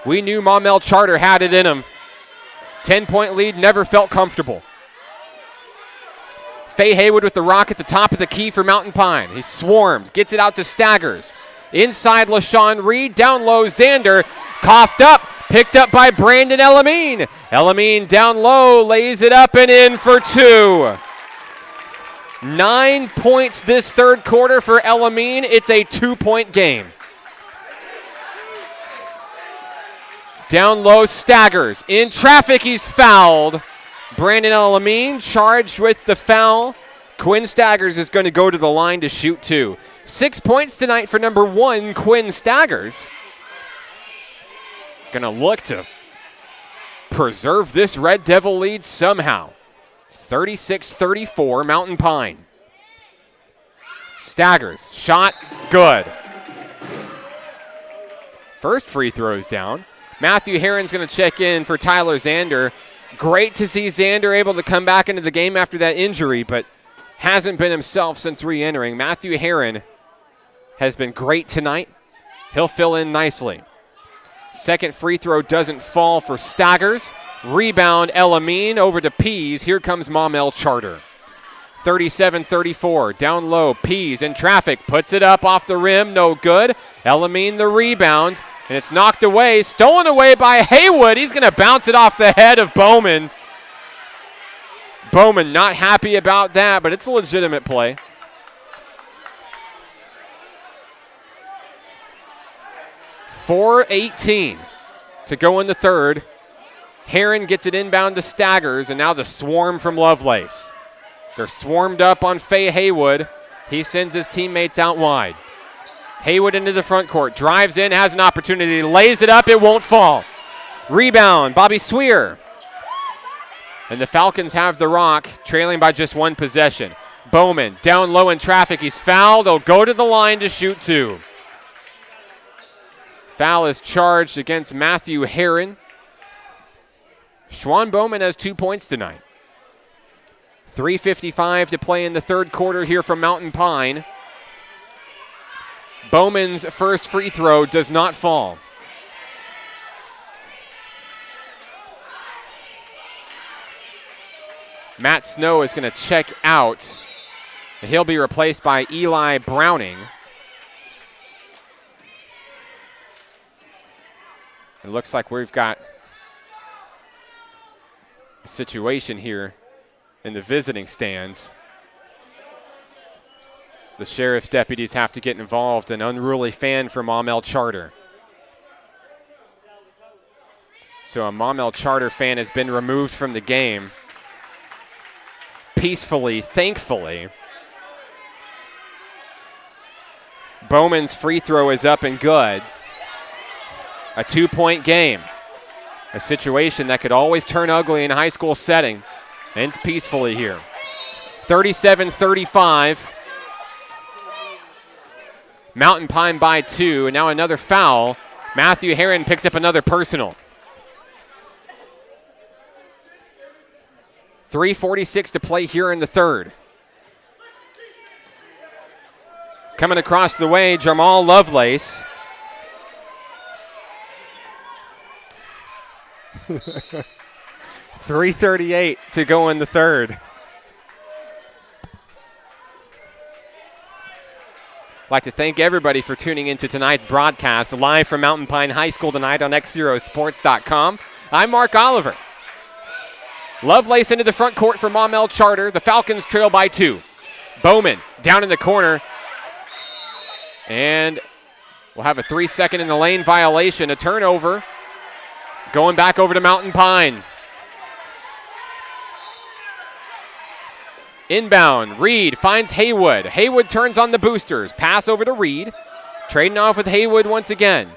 We knew Maumelle Charter had it in them. 10-point lead, never felt comfortable. Faye Haywood with the rock at the top of the key for Mountain Pine. He's swarmed, gets it out to Staggers. Inside LaShawn Reed, down low Zander, coughed up, picked up by Brandon Elamine. Elamine down low, lays it up and in for 2. 9 points this third quarter for Elamine. It's a 2-point game. Down low, Staggers. In traffic, he's fouled. Brandon Elamine charged with the foul. Quinn Staggers is going to go to the line to shoot 2. 6 points tonight for number 1, Quinn Staggers. Going to look to preserve this Red Devil lead somehow. 36-34, Mountain Pine. Staggers, shot, good. First free throw's down. Matthew Herron's going to check in for Tyler Zander. Great to see Zander able to come back into the game after that injury, but hasn't been himself since re-entering. Matthew Herron has been great tonight. He'll fill in nicely. Second free throw doesn't fall for Staggers. Rebound, Elamine over to Pease. Here comes Maumelle Charter. 37-34, down low. Pease in traffic, puts it up off the rim, no good. Elamine the rebound, and it's knocked away, stolen away by Haywood. He's going to bounce it off the head of Bowman. Bowman not happy about that, but it's a legitimate play. .418 to go in the third. Herron gets it inbound to Staggers, and now the swarm from Lovelace. They're swarmed up on Faye Haywood. He sends his teammates out wide. Haywood into the front court, drives in, has an opportunity, lays it up, it won't fall. Rebound, Bobby Swear. And the Falcons have the rock, trailing by just one possession. Bowman down low in traffic, he's fouled, he'll go to the line to shoot two. Foul is charged against Matthew Herron. Schwan Bowman has 2 points tonight. 3:55 to play in the third quarter here from Mountain Pine. Bowman's first free throw does not fall. Matt Snow is going to check out. He'll be replaced by Eli Browning. It looks like we've got a situation here in the visiting stands. The sheriff's deputies have to get involved. An unruly fan for Maumelle Charter. So a Maumelle Charter fan has been removed from the game. Peacefully, thankfully. Bowman's free throw is up and good. A 2-point game. A situation that could always turn ugly in a high school setting. Ends peacefully here. 37-35. Mountain Pine by 2, and now another foul. Matthew Herron picks up another personal. 3:46 to play here in the third. Coming across the way, Jamal Lovelace. .338 to go in the third. I'd like to thank everybody for tuning into tonight's broadcast live from Mountain Pine High School tonight on XZeroSports.com. I'm Mark Oliver. Lovelace into the front court for Maumelle Charter. The Falcons trail by 2. Bowman down in the corner. And we'll have a 3-second in the lane violation, a turnover. Going back over to Mountain Pine. Inbound, Reed finds Haywood. Haywood turns on the boosters. Pass over to Reed. Trading off with Haywood once again.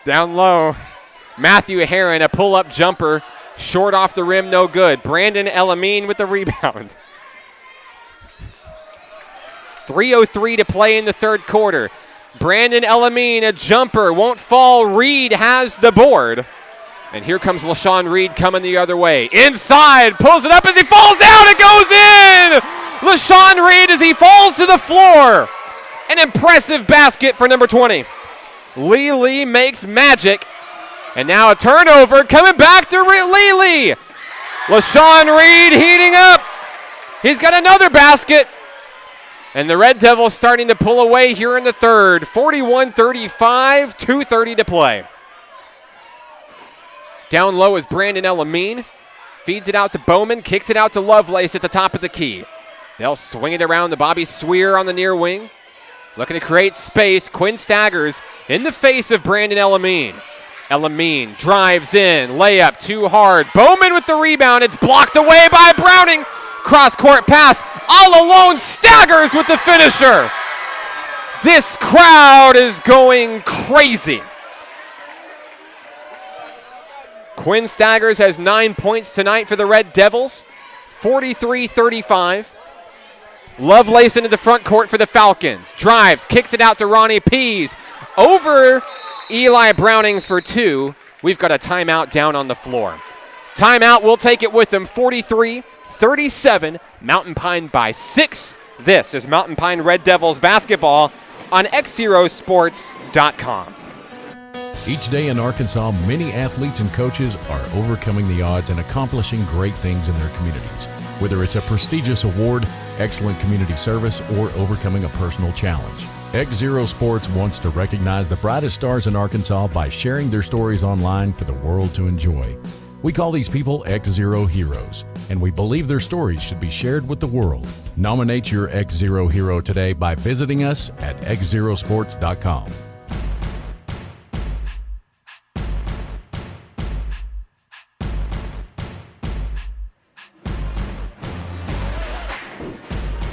Down low, Matthew Herron, a pull-up jumper. Short off the rim, no good. Brandon Elamine with the rebound. 3:03 to play in the third quarter. Brandon Elamine, a jumper, won't fall. Reed has the board. And here comes LaShawn Reed coming the other way. Inside, pulls it up as he falls down, it goes in! LaShawn Reed as he falls to the floor. An impressive basket for number 20. Lee makes magic. And now a turnover coming back to Lee. LaShawn Reed heating up. He's got another basket. And the Red Devils starting to pull away here in the third. 41-35, 2:30 to play. Down low is Brandon Elamine. Feeds it out to Bowman, kicks it out to Lovelace at the top of the key. They'll swing it around to Bobby Swear on the near wing. Looking to create space. Quinn Staggers in the face of Brandon Elamine. Elamine drives in, layup too hard. Bowman with the rebound. It's blocked away by Browning. Cross-court pass, all alone, Staggers with the finisher. This crowd is going crazy. Quinn Staggers has 9 points tonight for the Red Devils, 43-35. Lovelace into the front court for the Falcons. Drives, kicks it out to Ronnie Pease. over Eli Browning for 2. We've got a timeout down on the floor. Timeout, we'll take it with them. 43-37, Mountain Pine by 6. This is Mountain Pine Red Devils basketball on XZeroSports.com. Each day in Arkansas, many athletes and coaches are overcoming the odds and accomplishing great things in their communities. Whether it's a prestigious award, excellent community service, or overcoming a personal challenge. XZero Sports wants to recognize the brightest stars in Arkansas by sharing their stories online for the world to enjoy. We call these people XZero heroes, and we believe their stories should be shared with the world. Nominate your XZero hero today by visiting us at XZeroSports.com.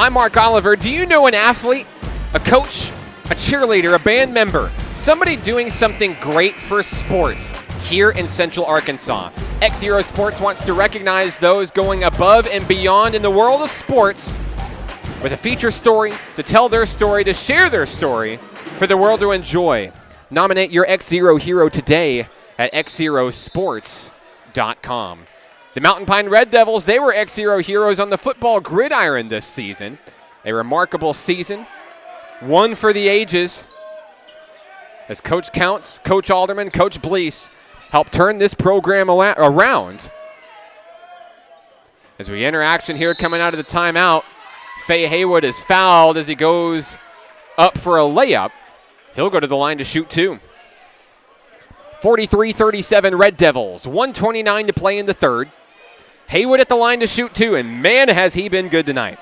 I'm Mark Oliver. Do you know an athlete, a coach, a cheerleader, a band member, somebody doing something great for sports here in Central Arkansas? XZero Sports wants to recognize those going above and beyond in the world of sports with a feature story, to tell their story, to share their story for the world to enjoy. Nominate your XZero hero today at XZeroSports.com. The Mountain Pine Red Devils, they were XZero heroes on the football gridiron this season. A remarkable season, one for the ages, as Coach Counts, Coach Alderman, Coach Blease helped turn this program around. As we enter action here coming out of the timeout, Faye Haywood is fouled as he goes up for a layup. He'll go to the line to shoot 2. 43-37 Red Devils, 1:29 to play in the third. Haywood at the line to shoot 2, and man, has he been good tonight.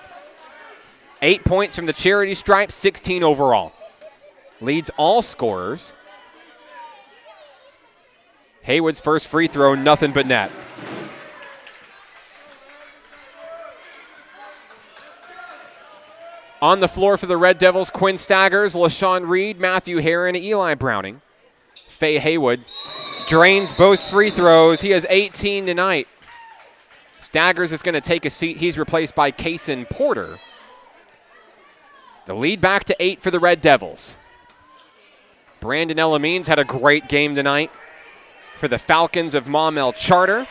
8 points from the charity stripe, 16 overall. Leads all scorers. Haywood's first free throw, nothing but net. On the floor for the Red Devils, Quinn Staggers, LaShawn Reed, Matthew Herron, Eli Browning. Faye Haywood drains both free throws. He has 18 tonight. Staggers is going to take a seat. He's replaced by Kaysen Porter. The lead back to 8 for the Red Devils. Brandon Elamines had a great game tonight for the Falcons of Maumelle Charter.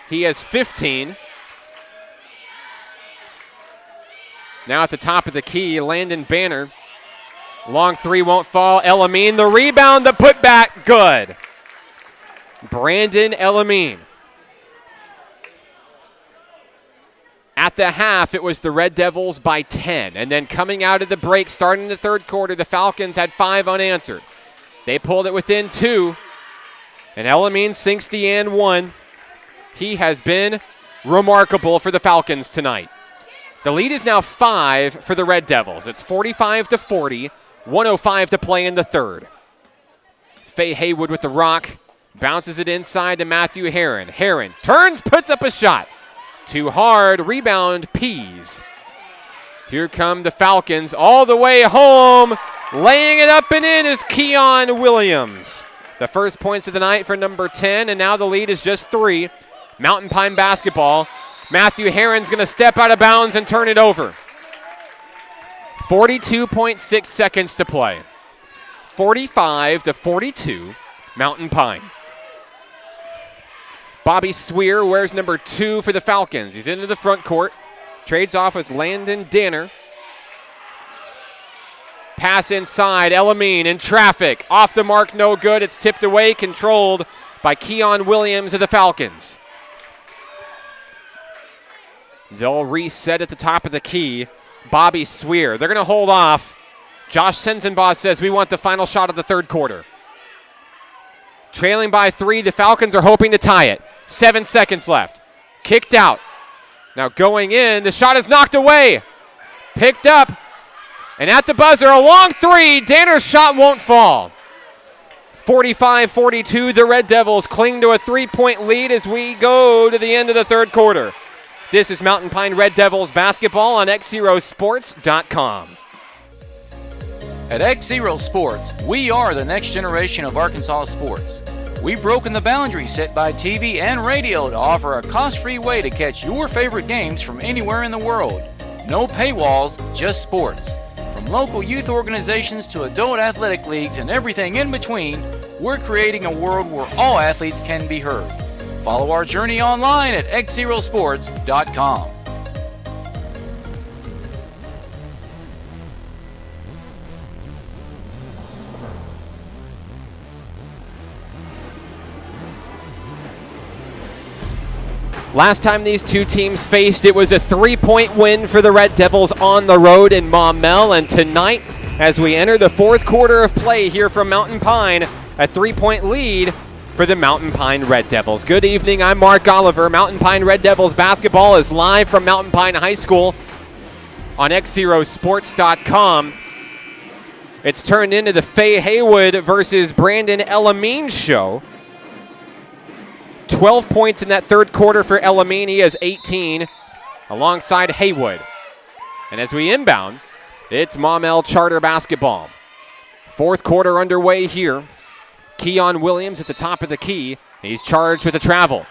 He has 15. Now at the top of the key, Landon Banner. Long three won't fall. Elamine, the rebound, the putback, good. Brandon Elamine. At the half, it was the Red Devils by 10. And then coming out of the break, starting the third quarter, the Falcons had 5 unanswered. They pulled it within 2. And Elamine sinks the and 1. He has been remarkable for the Falcons tonight. The lead is now 5 for the Red Devils. It's 45-40, 1:05 to play in the third. Faye Haywood with the rock, bounces it inside to Matthew Herron. Herron turns, puts up a shot. Too hard, rebound, Pease. Here come the Falcons all the way home. Laying it up and in is Keon Williams. The first points of the night for number 10, and now the lead is just 3. Mountain Pine basketball. Matthew Herron's going to step out of bounds and turn it over. 42.6 seconds to play. 45-42, Mountain Pine. Bobby Swear wears number 2 for the Falcons. He's into the front court. Trades off with Landon Danner. Pass inside, Elamine in traffic. Off the mark, no good. It's tipped away, controlled by Keon Williams of the Falcons. They'll reset at the top of the key. Bobby Swear. They're going to hold off. Josh Sensenbaugh says we want the final shot of the third quarter. Trailing by 3, the Falcons are hoping to tie it. 7 seconds left. Kicked out. Now going in, the shot is knocked away. Picked up. And at the buzzer, a long 3. Danner's shot won't fall. 45-42, the Red Devils cling to a 3-point lead as we go to the end of the third quarter. This is Mountain Pine Red Devils basketball on XZeroSports.com. At XZero Sports, we are the next generation of Arkansas sports. We've broken the boundaries set by TV and radio to offer a cost-free way to catch your favorite games from anywhere in the world. No paywalls, just sports. From From local youth organizations to adult athletic leagues and everything in between, we're creating a world where all athletes can be heard. Follow our journey online at XZerosports.com. Last time these two teams faced, it was a 3-point win for the Red Devils on the road in Maumelle. And tonight, as we enter the fourth quarter of play here from Mountain Pine, a 3-point lead for the Mountain Pine Red Devils. Good evening, I'm Mark Oliver. Mountain Pine Red Devils basketball is live from Mountain Pine High School on XZerosports.com. It's turned into the Faye Haywood versus Brandon Elamine show. 12 points in that third quarter for Elamine. He has 18 alongside Haywood. And as we inbound, it's Maumelle Charter basketball. Fourth quarter underway here. Keon Williams at the top of the key. He's charged with a travel.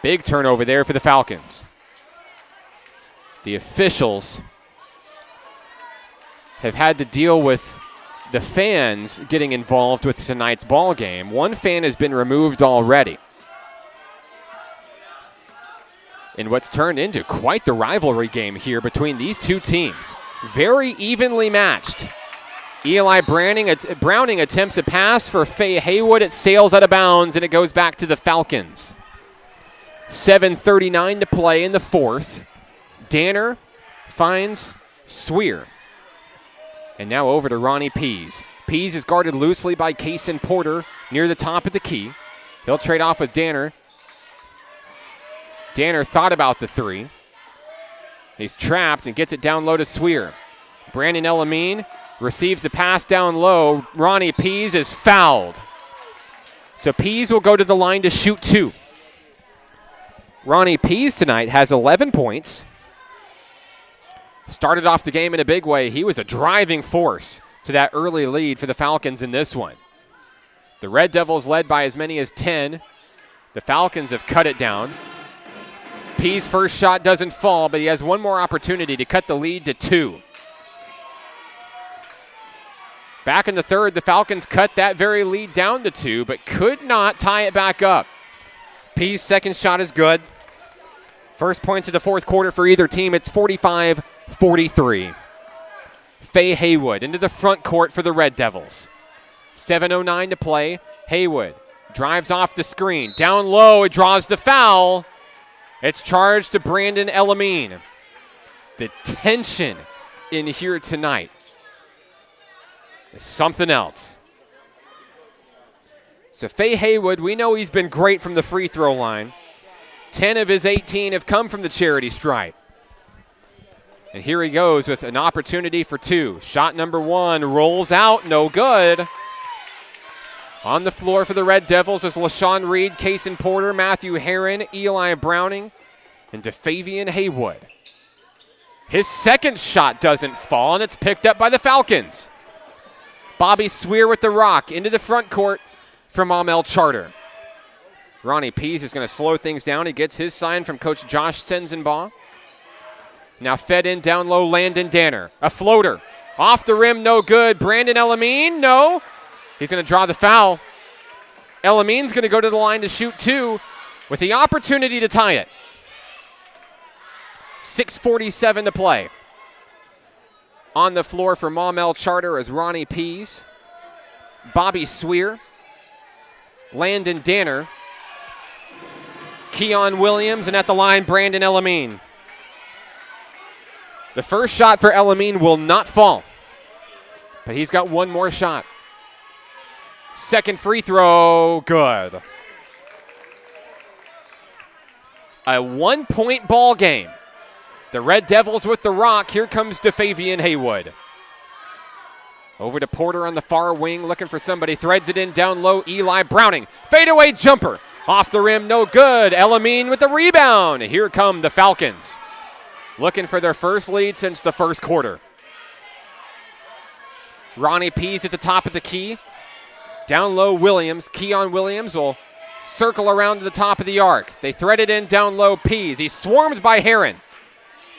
Big turnover there for the Falcons. The officials have had to deal with the fans getting involved with tonight's ball game. One fan has been removed already. In what's turned into quite the rivalry game here between these two teams. Very evenly matched. Eli Browning attempts a pass for Faye Haywood. It sails out of bounds, and it goes back to the Falcons. 7:39 to play in the fourth. Danner finds Swear. And now over to Ronnie Pease. Pease is guarded loosely by Kaysen Porter near the top of the key. He'll trade off with Danner. Danner thought about the three. He's trapped and gets it down low to Swear. Brandon Elamine receives the pass down low. Ronnie Pease is fouled. So Pease will go to the line to shoot two. Ronnie Pease tonight has 11 points. Started off the game in a big way. He was a driving force to that early lead for the Falcons in this one. The Red Devils led by as many as 10. The Falcons have cut it down. Pease' first shot doesn't fall, but he has one more opportunity to cut the lead to 2. Back in the third, the Falcons cut that very lead down to 2, but could not tie it back up. Pease' second shot is good. First points of the fourth quarter for either team. It's 45-43. Faye Haywood into the front court for the Red Devils. 7:09 to play. Haywood drives off the screen. Down low, it draws the foul. It's charged to Brandon Elamine. The tension in here tonight is something else. So Faye Haywood, we know he's been great from the free throw line. 10 of his 18 have come from the charity stripe. And here he goes with an opportunity for 2. Shot number 1 rolls out, no good. On the floor for the Red Devils is LaShawn Reed, Kaysen Porter, Matthew Herron, Eli Browning, and DeFavian Haywood. His second shot doesn't fall, and it's picked up by the Falcons. Bobby Swear with the rock into the front court from Maumelle Charter. Ronnie Pease is going to slow things down. He gets his sign from Coach Josh Senzenbaugh. Now fed in down low, Landon Danner. A floater. Off the rim, no good. Brandon Elamine, no. He's going to draw the foul. Elamine's going to go to the line to shoot 2 with the opportunity to tie it. 6:47 to play. On the floor for Maumelle Charter is Ronnie Pease, Bobby Swear, Landon Danner, Keon Williams, and at the line, Brandon Elamine. The first shot for Elamine will not fall, but he's got one more shot. Second free throw, good. A 1-point ball game. The Red Devils with the rock. Here comes DeFavian Haywood. Over to Porter on the far wing, looking for somebody. Threads it in down low. Eli Browning. Fadeaway jumper. Off the rim, no good. Elamine with the rebound. Here come the Falcons. Looking for their first lead since the first quarter. Ronnie Pease at the top of the key. Down low, Williams. Keon Williams will circle around to the top of the arc. They thread it in down low, Pease. He's swarmed by Herron.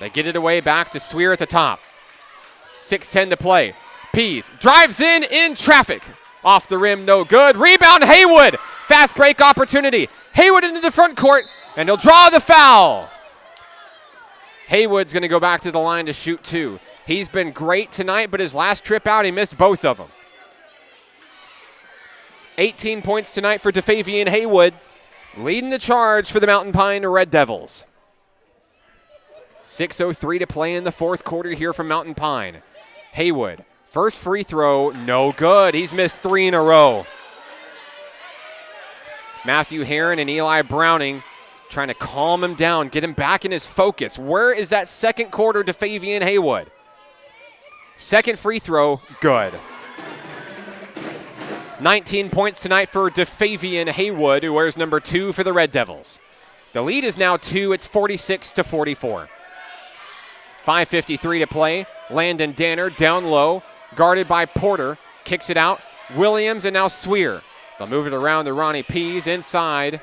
They get it away back to Swear at the top. 6:10 to play. Pease drives in traffic. Off the rim, no good. Rebound, Haywood. Fast break opportunity. Haywood into the front court, and he'll draw the foul. Haywood's going to go back to the line to shoot 2. He's been great tonight, but his last trip out, he missed both of them. 18 points tonight for DeFavian Haywood, leading the charge for the Mountain Pine Red Devils. 6:03 to play in the fourth quarter here from Mountain Pine. Haywood, first free throw, no good. He's missed 3 in a row. Matthew Herron and Eli Browning trying to calm him down, get him back in his focus. Where is that second quarter DeFavian Haywood? Second free throw, good. 19 points tonight for DeFavian Haywood, who wears number 2 for the Red Devils. The lead is now 2. It's 46-44. 5:53 to play. Landon Danner down low, guarded by Porter. Kicks it out. Williams and now Swear. They'll move it around to Ronnie Pease inside.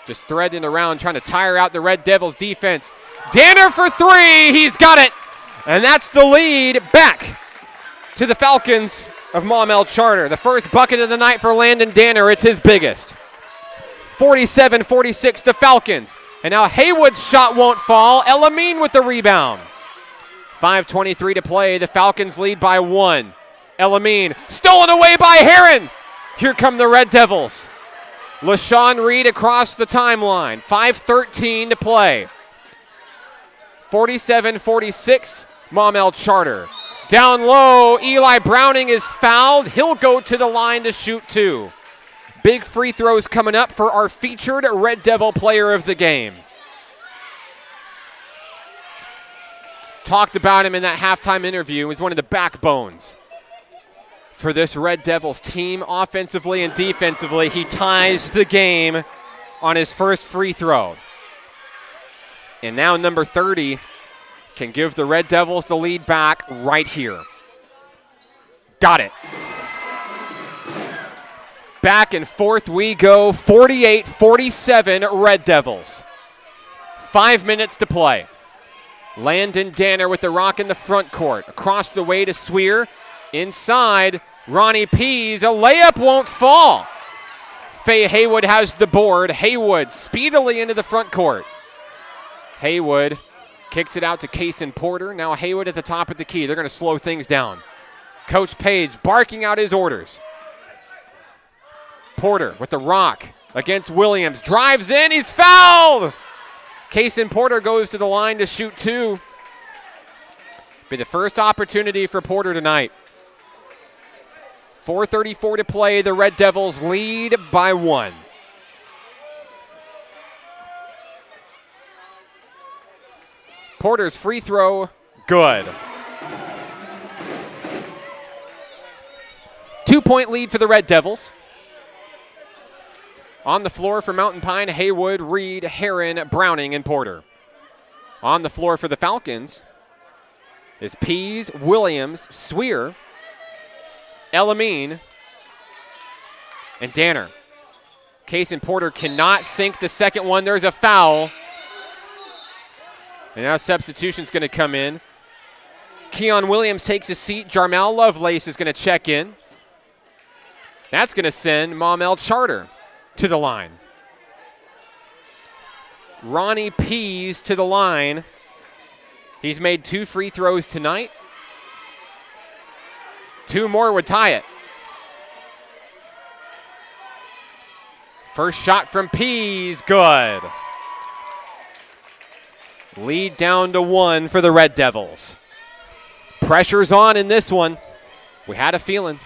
Just threading around, trying to tire out the Red Devils defense. Danner for 3. He's got it. And that's the lead back to the Falcons of Maumelle Charter. The first bucket of the night for Landon Danner. It's his biggest. 47-46 to Falcons. And now Haywood's shot won't fall. Elamine with the rebound. 5:23 to play. The Falcons lead by 1. Elamine stolen away by Herron. Here come the Red Devils. LaShawn Reed across the timeline. 5:13 to play. 47-46, Maumelle Charter. Down low, Eli Browning is fouled. He'll go to the line to shoot 2. Big free throws coming up for our featured Red Devil player of the game. Talked about him in that halftime interview. He's one of the backbones for this Red Devils team, offensively and defensively. He ties the game on his first free throw. And now number 30 can give the Red Devils the lead back right here. Got it. Back and forth we go, 48-47 Red Devils. 5 minutes to play. Landon Danner with the rock in the front court. Across the way to Swear. Inside, Ronnie Pease. A layup won't fall. Faye Haywood has the board. Haywood speedily into the front court. Haywood kicks it out to Kason Porter. Now Haywood at the top of the key. They're going to slow things down. Coach Page barking out his orders. Porter with the rock against Williams. Drives in. He's fouled. Kason Porter goes to the line to shoot 2. Be the first opportunity for Porter tonight. 4:34 to play. The Red Devils lead by 1. Porter's free throw, good. 2-point lead for the Red Devils. On the floor for Mountain Pine, Haywood, Reed, Herron, Browning, and Porter. On the floor for the Falcons is Pease, Williams, Swear, Elamine, and Danner. Kason Porter cannot sink the second one. There's a foul. And now substitution's going to come in. Keon Williams takes a seat. Jarmel Lovelace is going to check in. That's going to send Maumelle Charter to the line. Ronnie Pease to the line. He's made 2 free throws tonight. 2 more would tie it. First shot from Pease, good. Lead down to 1 for the Red Devils. Pressure's on in this one. We had a feeling.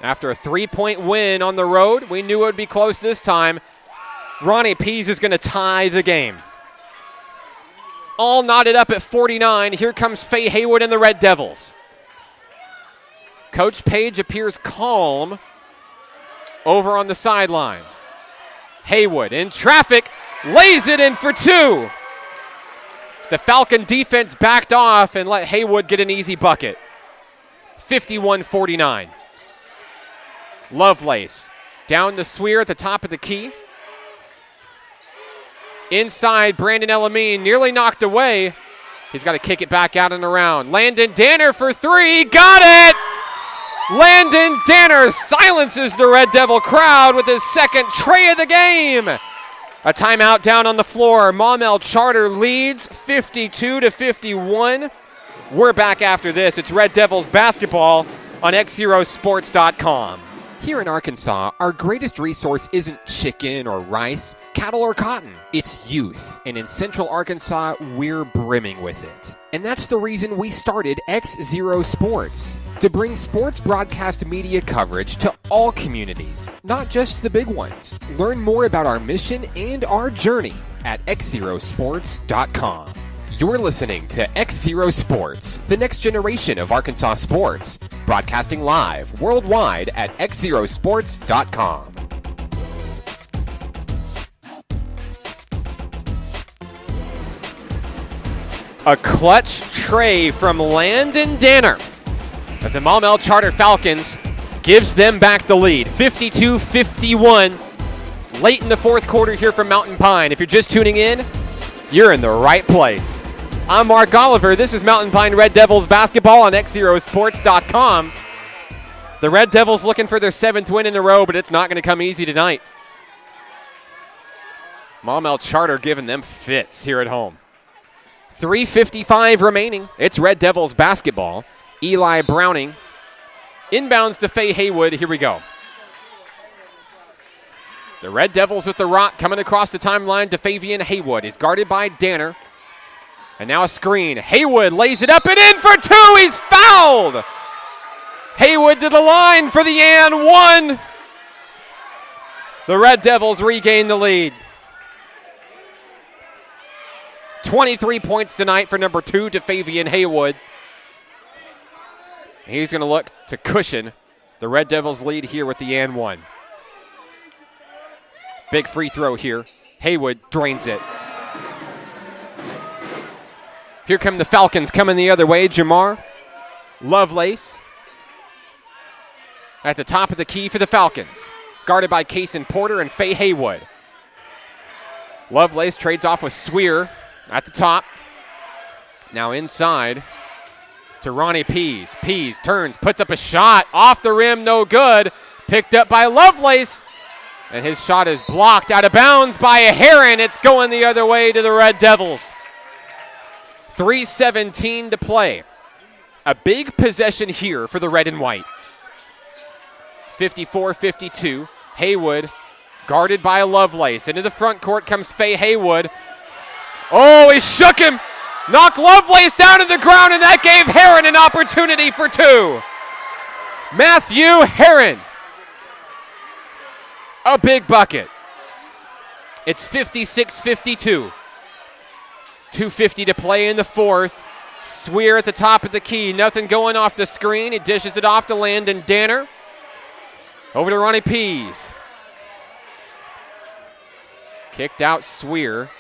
After a 3-point win on the road, we knew it would be close this time. Ronnie Pease is going to tie the game. All knotted up at 49. Here comes Faye Haywood and the Red Devils. Coach Page appears calm over on the sideline. Haywood in traffic, lays it in for 2. The Falcon defense backed off and let Haywood get an easy bucket. 51-49. Lovelace down to Swear at the top of the key. Inside, Brandon Elamine nearly knocked away. He's got to kick it back out and around. Landon Danner for three. Got it! Landon Danner silences the Red Devil crowd with his second tray of the game. A timeout down on the floor. Maumelle Charter leads 52-51. We're back after this. It's Red Devils basketball on XZeroSports.com. Here in Arkansas, our greatest resource isn't chicken or rice, cattle or cotton. It's youth. And in Central Arkansas, we're brimming with it. And that's the reason we started XZero Sports, to bring sports broadcast media coverage to all communities, not just the big ones. Learn more about our mission and our journey at XZeroSports.com. You're listening to XZero Sports, the next generation of Arkansas sports, broadcasting live worldwide at XZeroSports.com. A clutch tray from Landon Danner. But the Maumelle Charter Falcons gives them back the lead, 52-51. Late in the fourth quarter here from Mountain Pine. If you're just tuning in, you're in the right place. I'm Mark Oliver. This is Mountain Pine Red Devils basketball on XZeroSports.com. The Red Devils looking for their 7th win in a row, but it's not going to come easy tonight. Maumelle Charter giving them fits here at home. 3:55 remaining. It's Red Devils basketball. Eli Browning inbounds to Faye Haywood. Here we go. The Red Devils with the rock coming across the timeline to Favian Haywood. He's guarded by Danner. And now a screen. Haywood lays it up and in for two. He's fouled. Haywood to the line for the and one. The Red Devils regain the lead. 23 points tonight for number 2, Favian Haywood. He's going to look to cushion the Red Devils' lead here with the and one. Big free throw here. Haywood drains it. Here come the Falcons coming the other way. Jamar Lovelace at the top of the key for the Falcons. Guarded by Kason Porter and Faye Haywood. Lovelace trades off with Swear at the top. Now inside to Ronnie Pease. Pease turns, puts up a shot. Off the rim, no good. Picked up by Lovelace. And his shot is blocked out of bounds by a Heron. It's going the other way to the Red Devils. 3:17 to play. A big possession here for the red and white. 54-52. Haywood guarded by Lovelace. Into the front court comes Faye Haywood. Oh, he shook him. Knocked Lovelace down to the ground, and that gave Heron an opportunity for two. Matthew Heron. A big bucket. It's 56-52. 2:50 to play in the fourth. Swear at the top of the key. Nothing going off the screen. He dishes it off to Landon Danner. Over to Ronnie Pease. Kicked out Swear.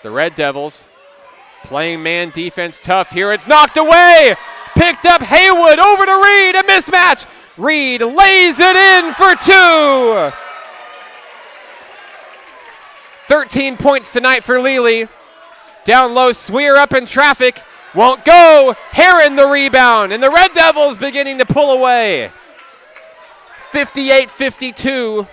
The Red Devils playing man defense tough here. It's knocked away. Picked up Haywood over to Reed. A mismatch. Reed lays it in for two. 13 points tonight for Lely. Down low, Swear up in traffic. Won't go. Heron the rebound. And the Red Devils beginning to pull away. 58-52.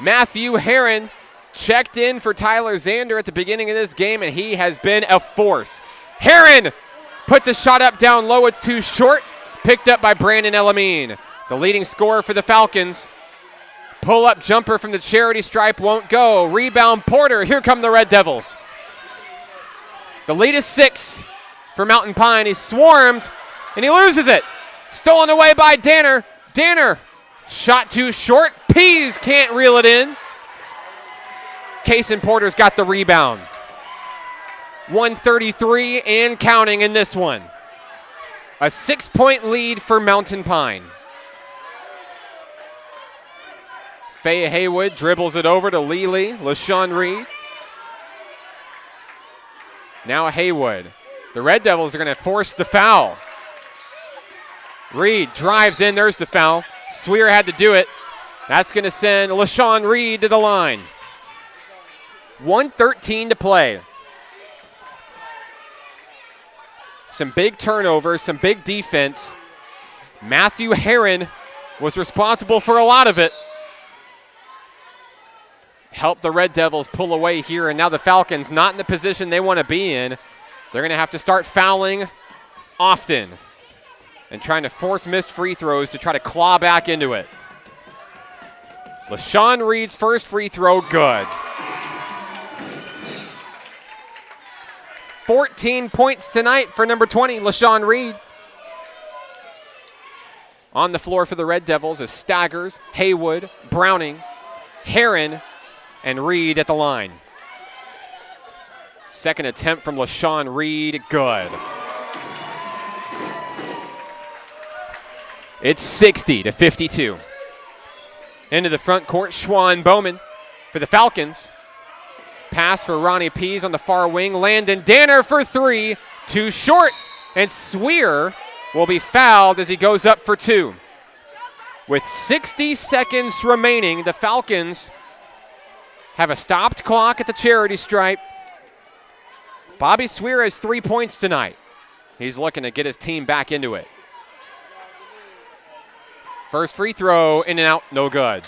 Matthew Heron checked in for Tyler Zander at the beginning of this game, and he has been a force. Heron puts a shot up down low. It's too short. Picked up by Brandon Elamine. The leading scorer for the Falcons. Pull-up jumper from the charity stripe won't go. Rebound Porter. Here come the Red Devils. The lead is 6 for Mountain Pine. He's swarmed, and he loses it. Stolen away by Danner. Danner, shot too short. Pease can't reel it in. Kason Porter's got the rebound. 133 and counting in this one. A 6-point lead for Mountain Pine. Faye Haywood dribbles it over to Lely. LaShawn Reed. Now Haywood. The Red Devils are going to force the foul. Reed drives in. There's the foul. Swear had to do it. That's going to send LaShawn Reed to the line. 1:13 to play. Some big turnovers, some big defense. Matthew Herron was responsible for a lot of it. Helped the Red Devils pull away here, and now the Falcons not in the position they want to be in. They're going to have to start fouling often and trying to force missed free throws to try to claw back into it. LaShawn Reed's first free throw, good. 14 points tonight for number 20, LaShawn Reed. On the floor for the Red Devils is Staggers, Haywood, Browning, Herron, and Reed at the line. Second attempt from LaShawn Reed, good. It's 60-52. Into the front court, Schwan Bowman for the Falcons. Pass for Ronnie Pease on the far wing. Landon Danner for three. Too short. And Swear will be fouled as he goes up for two. With 60 seconds remaining, the Falcons have a stopped clock at the charity stripe. Bobby Swear has 3 points tonight. He's looking to get his team back into it. First free throw, in and out, no good.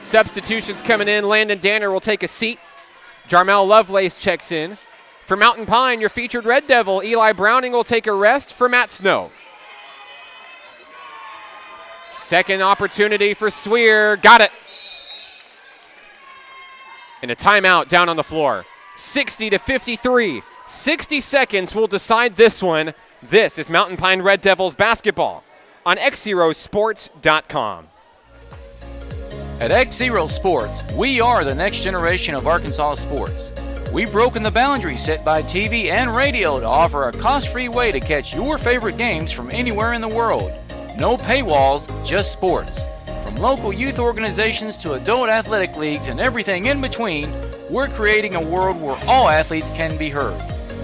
Substitutions coming in. Landon Danner will take a seat. Jarmel Lovelace checks in. For Mountain Pine, your featured Red Devil, Eli Browning will take a rest for Matt Snow. Second opportunity for Swear, got it. And a timeout down on the floor. 60-53. 60 seconds will decide this one. This is Mountain Pine Red Devils basketball on XZeroSports.com. At XZero Sports, we are the next generation of Arkansas sports. We've broken the boundaries set by TV and radio to offer a cost-free way to catch your favorite games from anywhere in the world. No paywalls, just sports. From local youth organizations to adult athletic leagues and everything in between, we're creating a world where all athletes can be heard.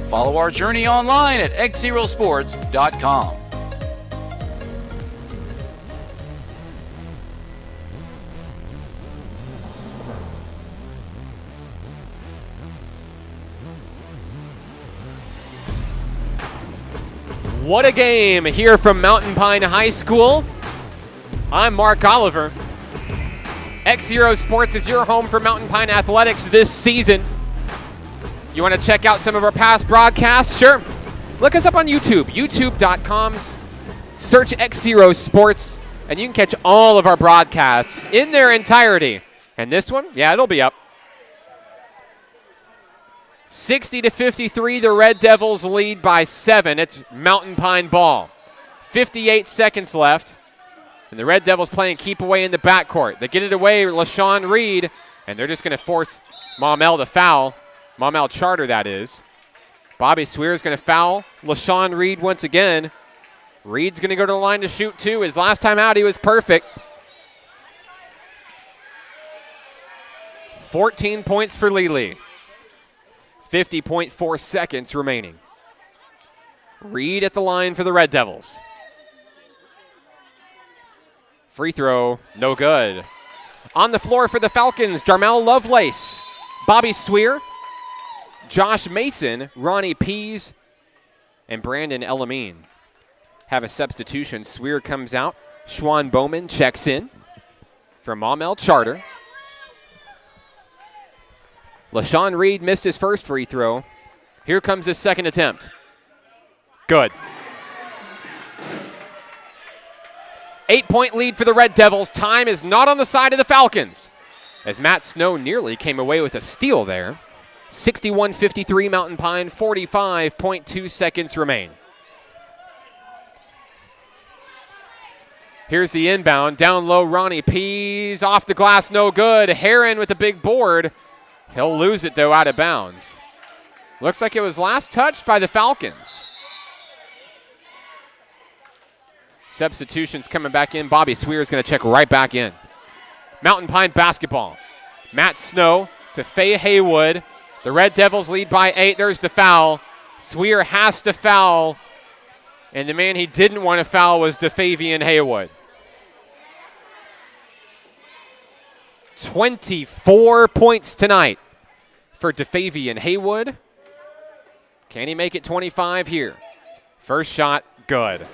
Follow our journey online at XZeroSports.com. What a game here from Mountain Pine High School. I'm Mark Oliver. XZero Sports is your home for Mountain Pine athletics this season. You want to check out some of our past broadcasts? Sure. Look us up on YouTube, youtube.com. Search XZero Sports, and you can catch all of our broadcasts in their entirety. And this one, yeah, it'll be up. 60-53, the Red Devils lead by 7. It's Mountain Pine ball. 58 seconds left. And the Red Devils playing keep away in the backcourt. They get it away, LaShawn Reed, and they're just going to force Maumelle to foul. Maumelle Charter, that is. Bobby Swear is going to foul LaShawn Reed once again. Reed's going to go to the line to shoot two. His last time out, he was perfect. 14 points for Lely. 50.4 seconds remaining. Reed at the line for the Red Devils. Free throw, no good. On the floor for the Falcons, Jarmel Lovelace, Bobby Swear, Josh Mason, Ronnie Pease, and Brandon Elamine have a substitution. Swear comes out. Schwan Bowman checks in for Maumelle Charter. LaShawn Reed missed his first free throw. Here comes his second attempt. Good. 8-point lead for the Red Devils. Time is not on the side of the Falcons, as Matt Snow nearly came away with a steal there. 61-53 Mountain Pine, 45.2 seconds remain. Here's the inbound. Down low, Ronnie Pease. Off the glass, no good. Herron with a big board. He'll lose it, though, out of bounds. Looks like it was last touched by the Falcons. Substitutions coming back in. Bobby Swear is going to check right back in. Mountain Pine basketball. Matt Snow to Faye Haywood. The Red Devils lead by 8. There's the foul. Swear has to foul. And the man he didn't want to foul was DeFavian Haywood. 24 points tonight for DeFavian Haywood. Can he make it 25 here? First shot, good.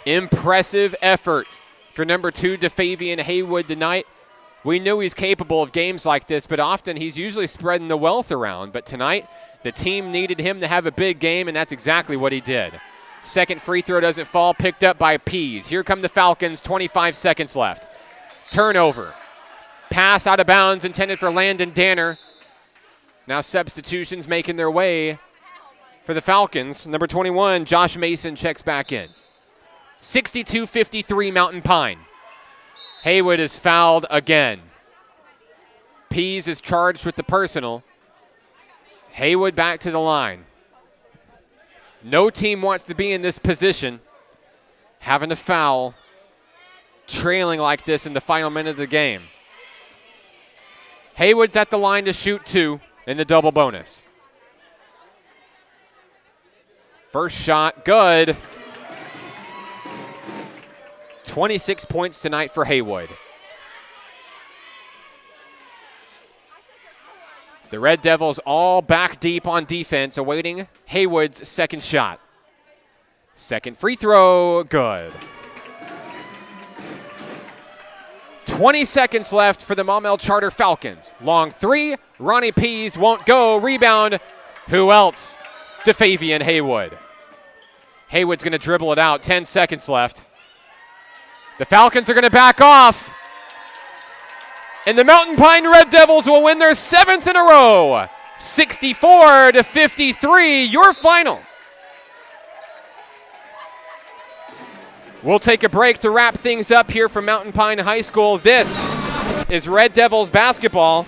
Impressive effort for number 2, DeFavian Haywood tonight. We knew he's capable of games like this, but often he's usually spreading the wealth around. But tonight, the team needed him to have a big game, and that's exactly what he did. Second free throw doesn't fall, picked up by Pease. Here come the Falcons, 25 seconds left. Turnover. Pass out of bounds intended for Landon Danner. Now substitutions making their way for the Falcons. Number 21, Josh Mason checks back in. 62-53 Mountain Pine. Haywood is fouled again. Pease is charged with the personal. Haywood back to the line. No team wants to be in this position, having a foul, trailing like this in the final minute of the game. Haywood's at the line to shoot 2 in the double bonus. First shot, good. 26 points tonight for Haywood. The Red Devils all back deep on defense, awaiting Haywood's second shot. Second free throw, good. 20 seconds left for the Maumelle Charter Falcons. Long three, Ronnie Pease won't go. Rebound, who else? DeFavian Haywood. Haywood's going to dribble it out, 10 seconds left. The Falcons are going to back off. And the Mountain Pine Red Devils will win their 7th in a row. 64-53, your final. We'll take a break to wrap things up here from Mountain Pine High School. This is Red Devils basketball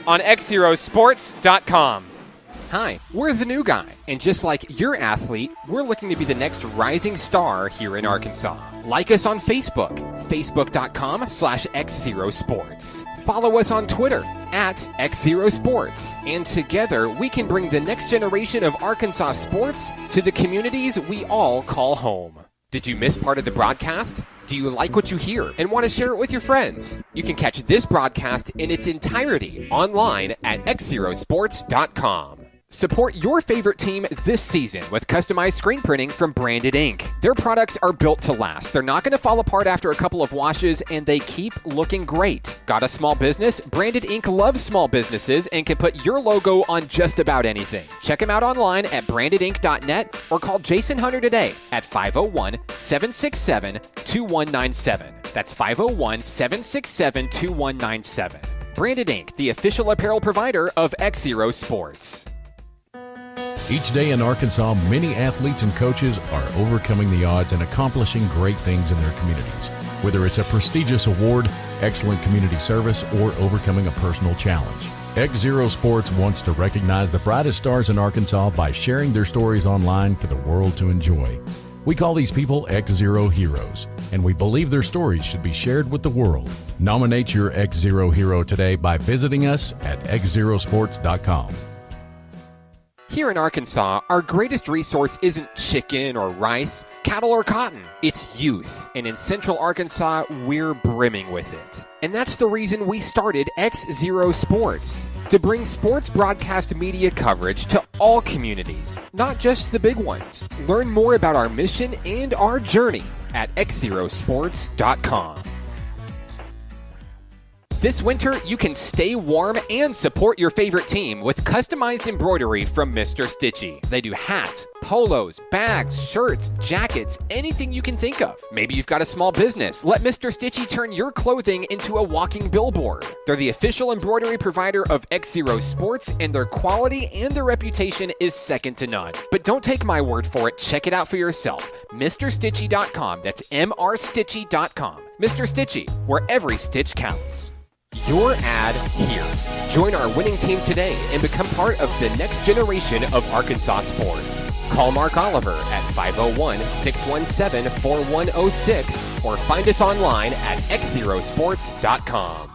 on XZeroSports.com. Hi, we're the new guy, and just like your athlete, we're looking to be the next rising star here in Arkansas. Like us on Facebook, facebook.com/XZeroSports. Follow us on Twitter @XZeroSports, and together we can bring the next generation of Arkansas sports to the communities we all call home. Did you miss part of the broadcast? Do you like what you hear and want to share it with your friends? You can catch this broadcast in its entirety online at XZeroSports.com. Support your favorite team this season with customized screen printing from Branded Ink. Their products are built to last. They're not going to fall apart after a couple of washes, and they keep looking great. Got a small business? Branded Ink loves small businesses and can put your logo on just about anything. Check them out online at brandedink.net or call Jason Hunter today at 501-767-2197. That's 501-767-2197. Branded Ink, the official apparel provider of XZero Sports. Each day in Arkansas, many athletes and coaches are overcoming the odds and accomplishing great things in their communities. Whether it's a prestigious award, excellent community service, or overcoming a personal challenge. XZero Sports wants to recognize the brightest stars in Arkansas by sharing their stories online for the world to enjoy. We call these people XZero heroes, and we believe their stories should be shared with the world. Nominate your XZero hero today by visiting us at XZeroSports.com. Here in Arkansas, our greatest resource isn't chicken or rice, cattle or cotton. It's youth. And in Central Arkansas, we're brimming with it. And that's the reason we started XZero Sports, to bring sports broadcast media coverage to all communities, not just the big ones. Learn more about our mission and our journey at XZeroSports.com. This winter, you can stay warm and support your favorite team with customized embroidery from Mr. Stitchy. They do hats, polos, bags, shirts, jackets, anything you can think of. Maybe you've got a small business. Let Mr. Stitchy turn your clothing into a walking billboard. They're the official embroidery provider of XZero Sports, and their quality and their reputation is second to none. But don't take my word for it. Check it out for yourself. MrStitchy.com. That's MrStitchy.com. Mr. Stitchy, where every stitch counts. Your ad here. Join our winning team today and become part of the next generation of Arkansas sports. Call Mark Oliver at 501-617-4106 or find us online at XZeroSports.com.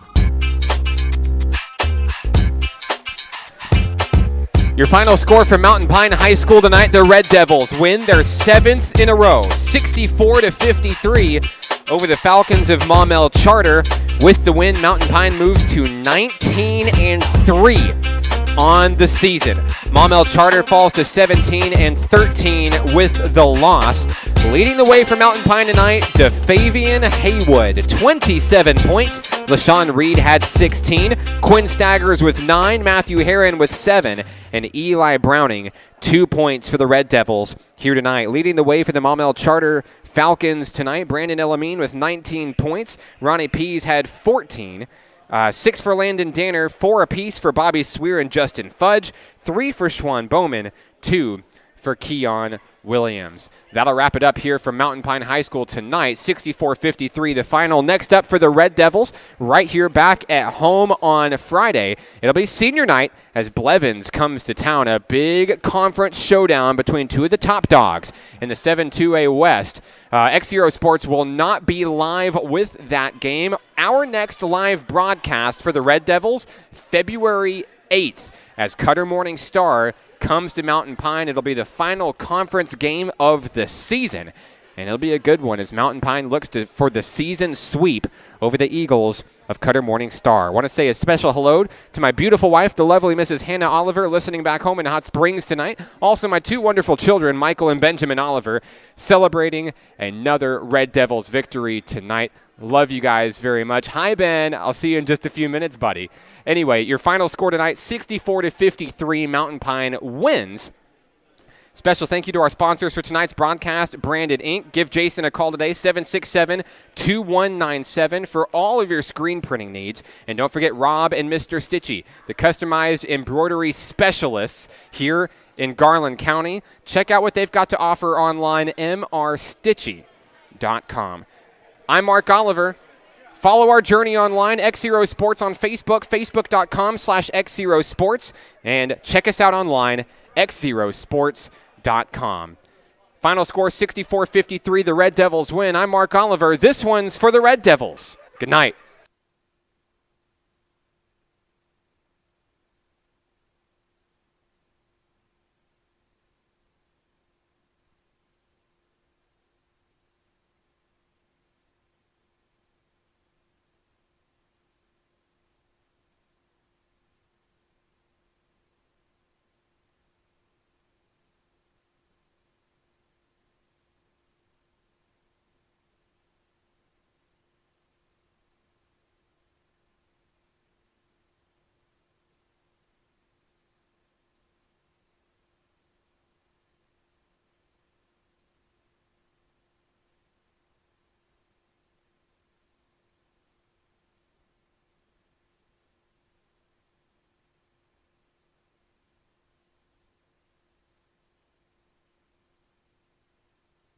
Your final score from Mountain Pine High School tonight, the Red Devils win their 7th in a row, 64-53 over the Falcons of Maumelle Charter. With the win, Mountain Pine moves to 19-3 on the season. Maumelle Charter falls to 17-13 with the loss. Leading the way for Mountain Pine tonight, DeFavian Haywood, 27 points. LaShawn Reed had 16. Quinn Staggers with 9. Matthew Herron with 7. And Eli Browning, 2 points for the Red Devils here tonight. Leading the way for the Maumelle Charter Falcons tonight, Brandon Elamine with 19 points. Ronnie Pease had 14. 6 for Landon Danner, 4 apiece for Bobby Swear and Justin Fudge, 3 for Schwan Bowman, 2 for Keon Williams. That'll wrap it up here from Mountain Pine High School tonight, 64-53 the final. Next up for the Red Devils, right here back at home on Friday. It'll be senior night as Blevins comes to town, a big conference showdown between two of the top dogs in the 7-2A West. XZero Sports will not be live with that game. Our next live broadcast for the Red Devils, February 8th, as Cutter Morning Star comes to Mountain Pine. It'll be the final conference game of the season, and it'll be a good one as Mountain Pine looks for the season sweep over the Eagles of Cutter Morning Star. I want to say a special hello to my beautiful wife, the lovely Mrs. Hannah Oliver, listening back home in Hot Springs tonight. Also, my 2 wonderful children, Michael and Benjamin Oliver, celebrating another Red Devils victory tonight. Love you guys very much. Hi, Ben. I'll see you in just a few minutes, buddy. Anyway, your final score tonight, 64-53, Mountain Pine wins. Special thank you to our sponsors for tonight's broadcast, Branded Inc. Give Jason a call today, 767-2197 for all of your screen printing needs. And don't forget Rob and Mr. Stitchy, the customized embroidery specialists here in Garland County. Check out what they've got to offer online, mrstitchy.com. I'm Mark Oliver. Follow our journey online, XZero Sports on Facebook, facebook.com/XZero Sports, and check us out online, XZerosports.com. Final score 64-53, the Red Devils win. I'm Mark Oliver. This one's for the Red Devils. Good night.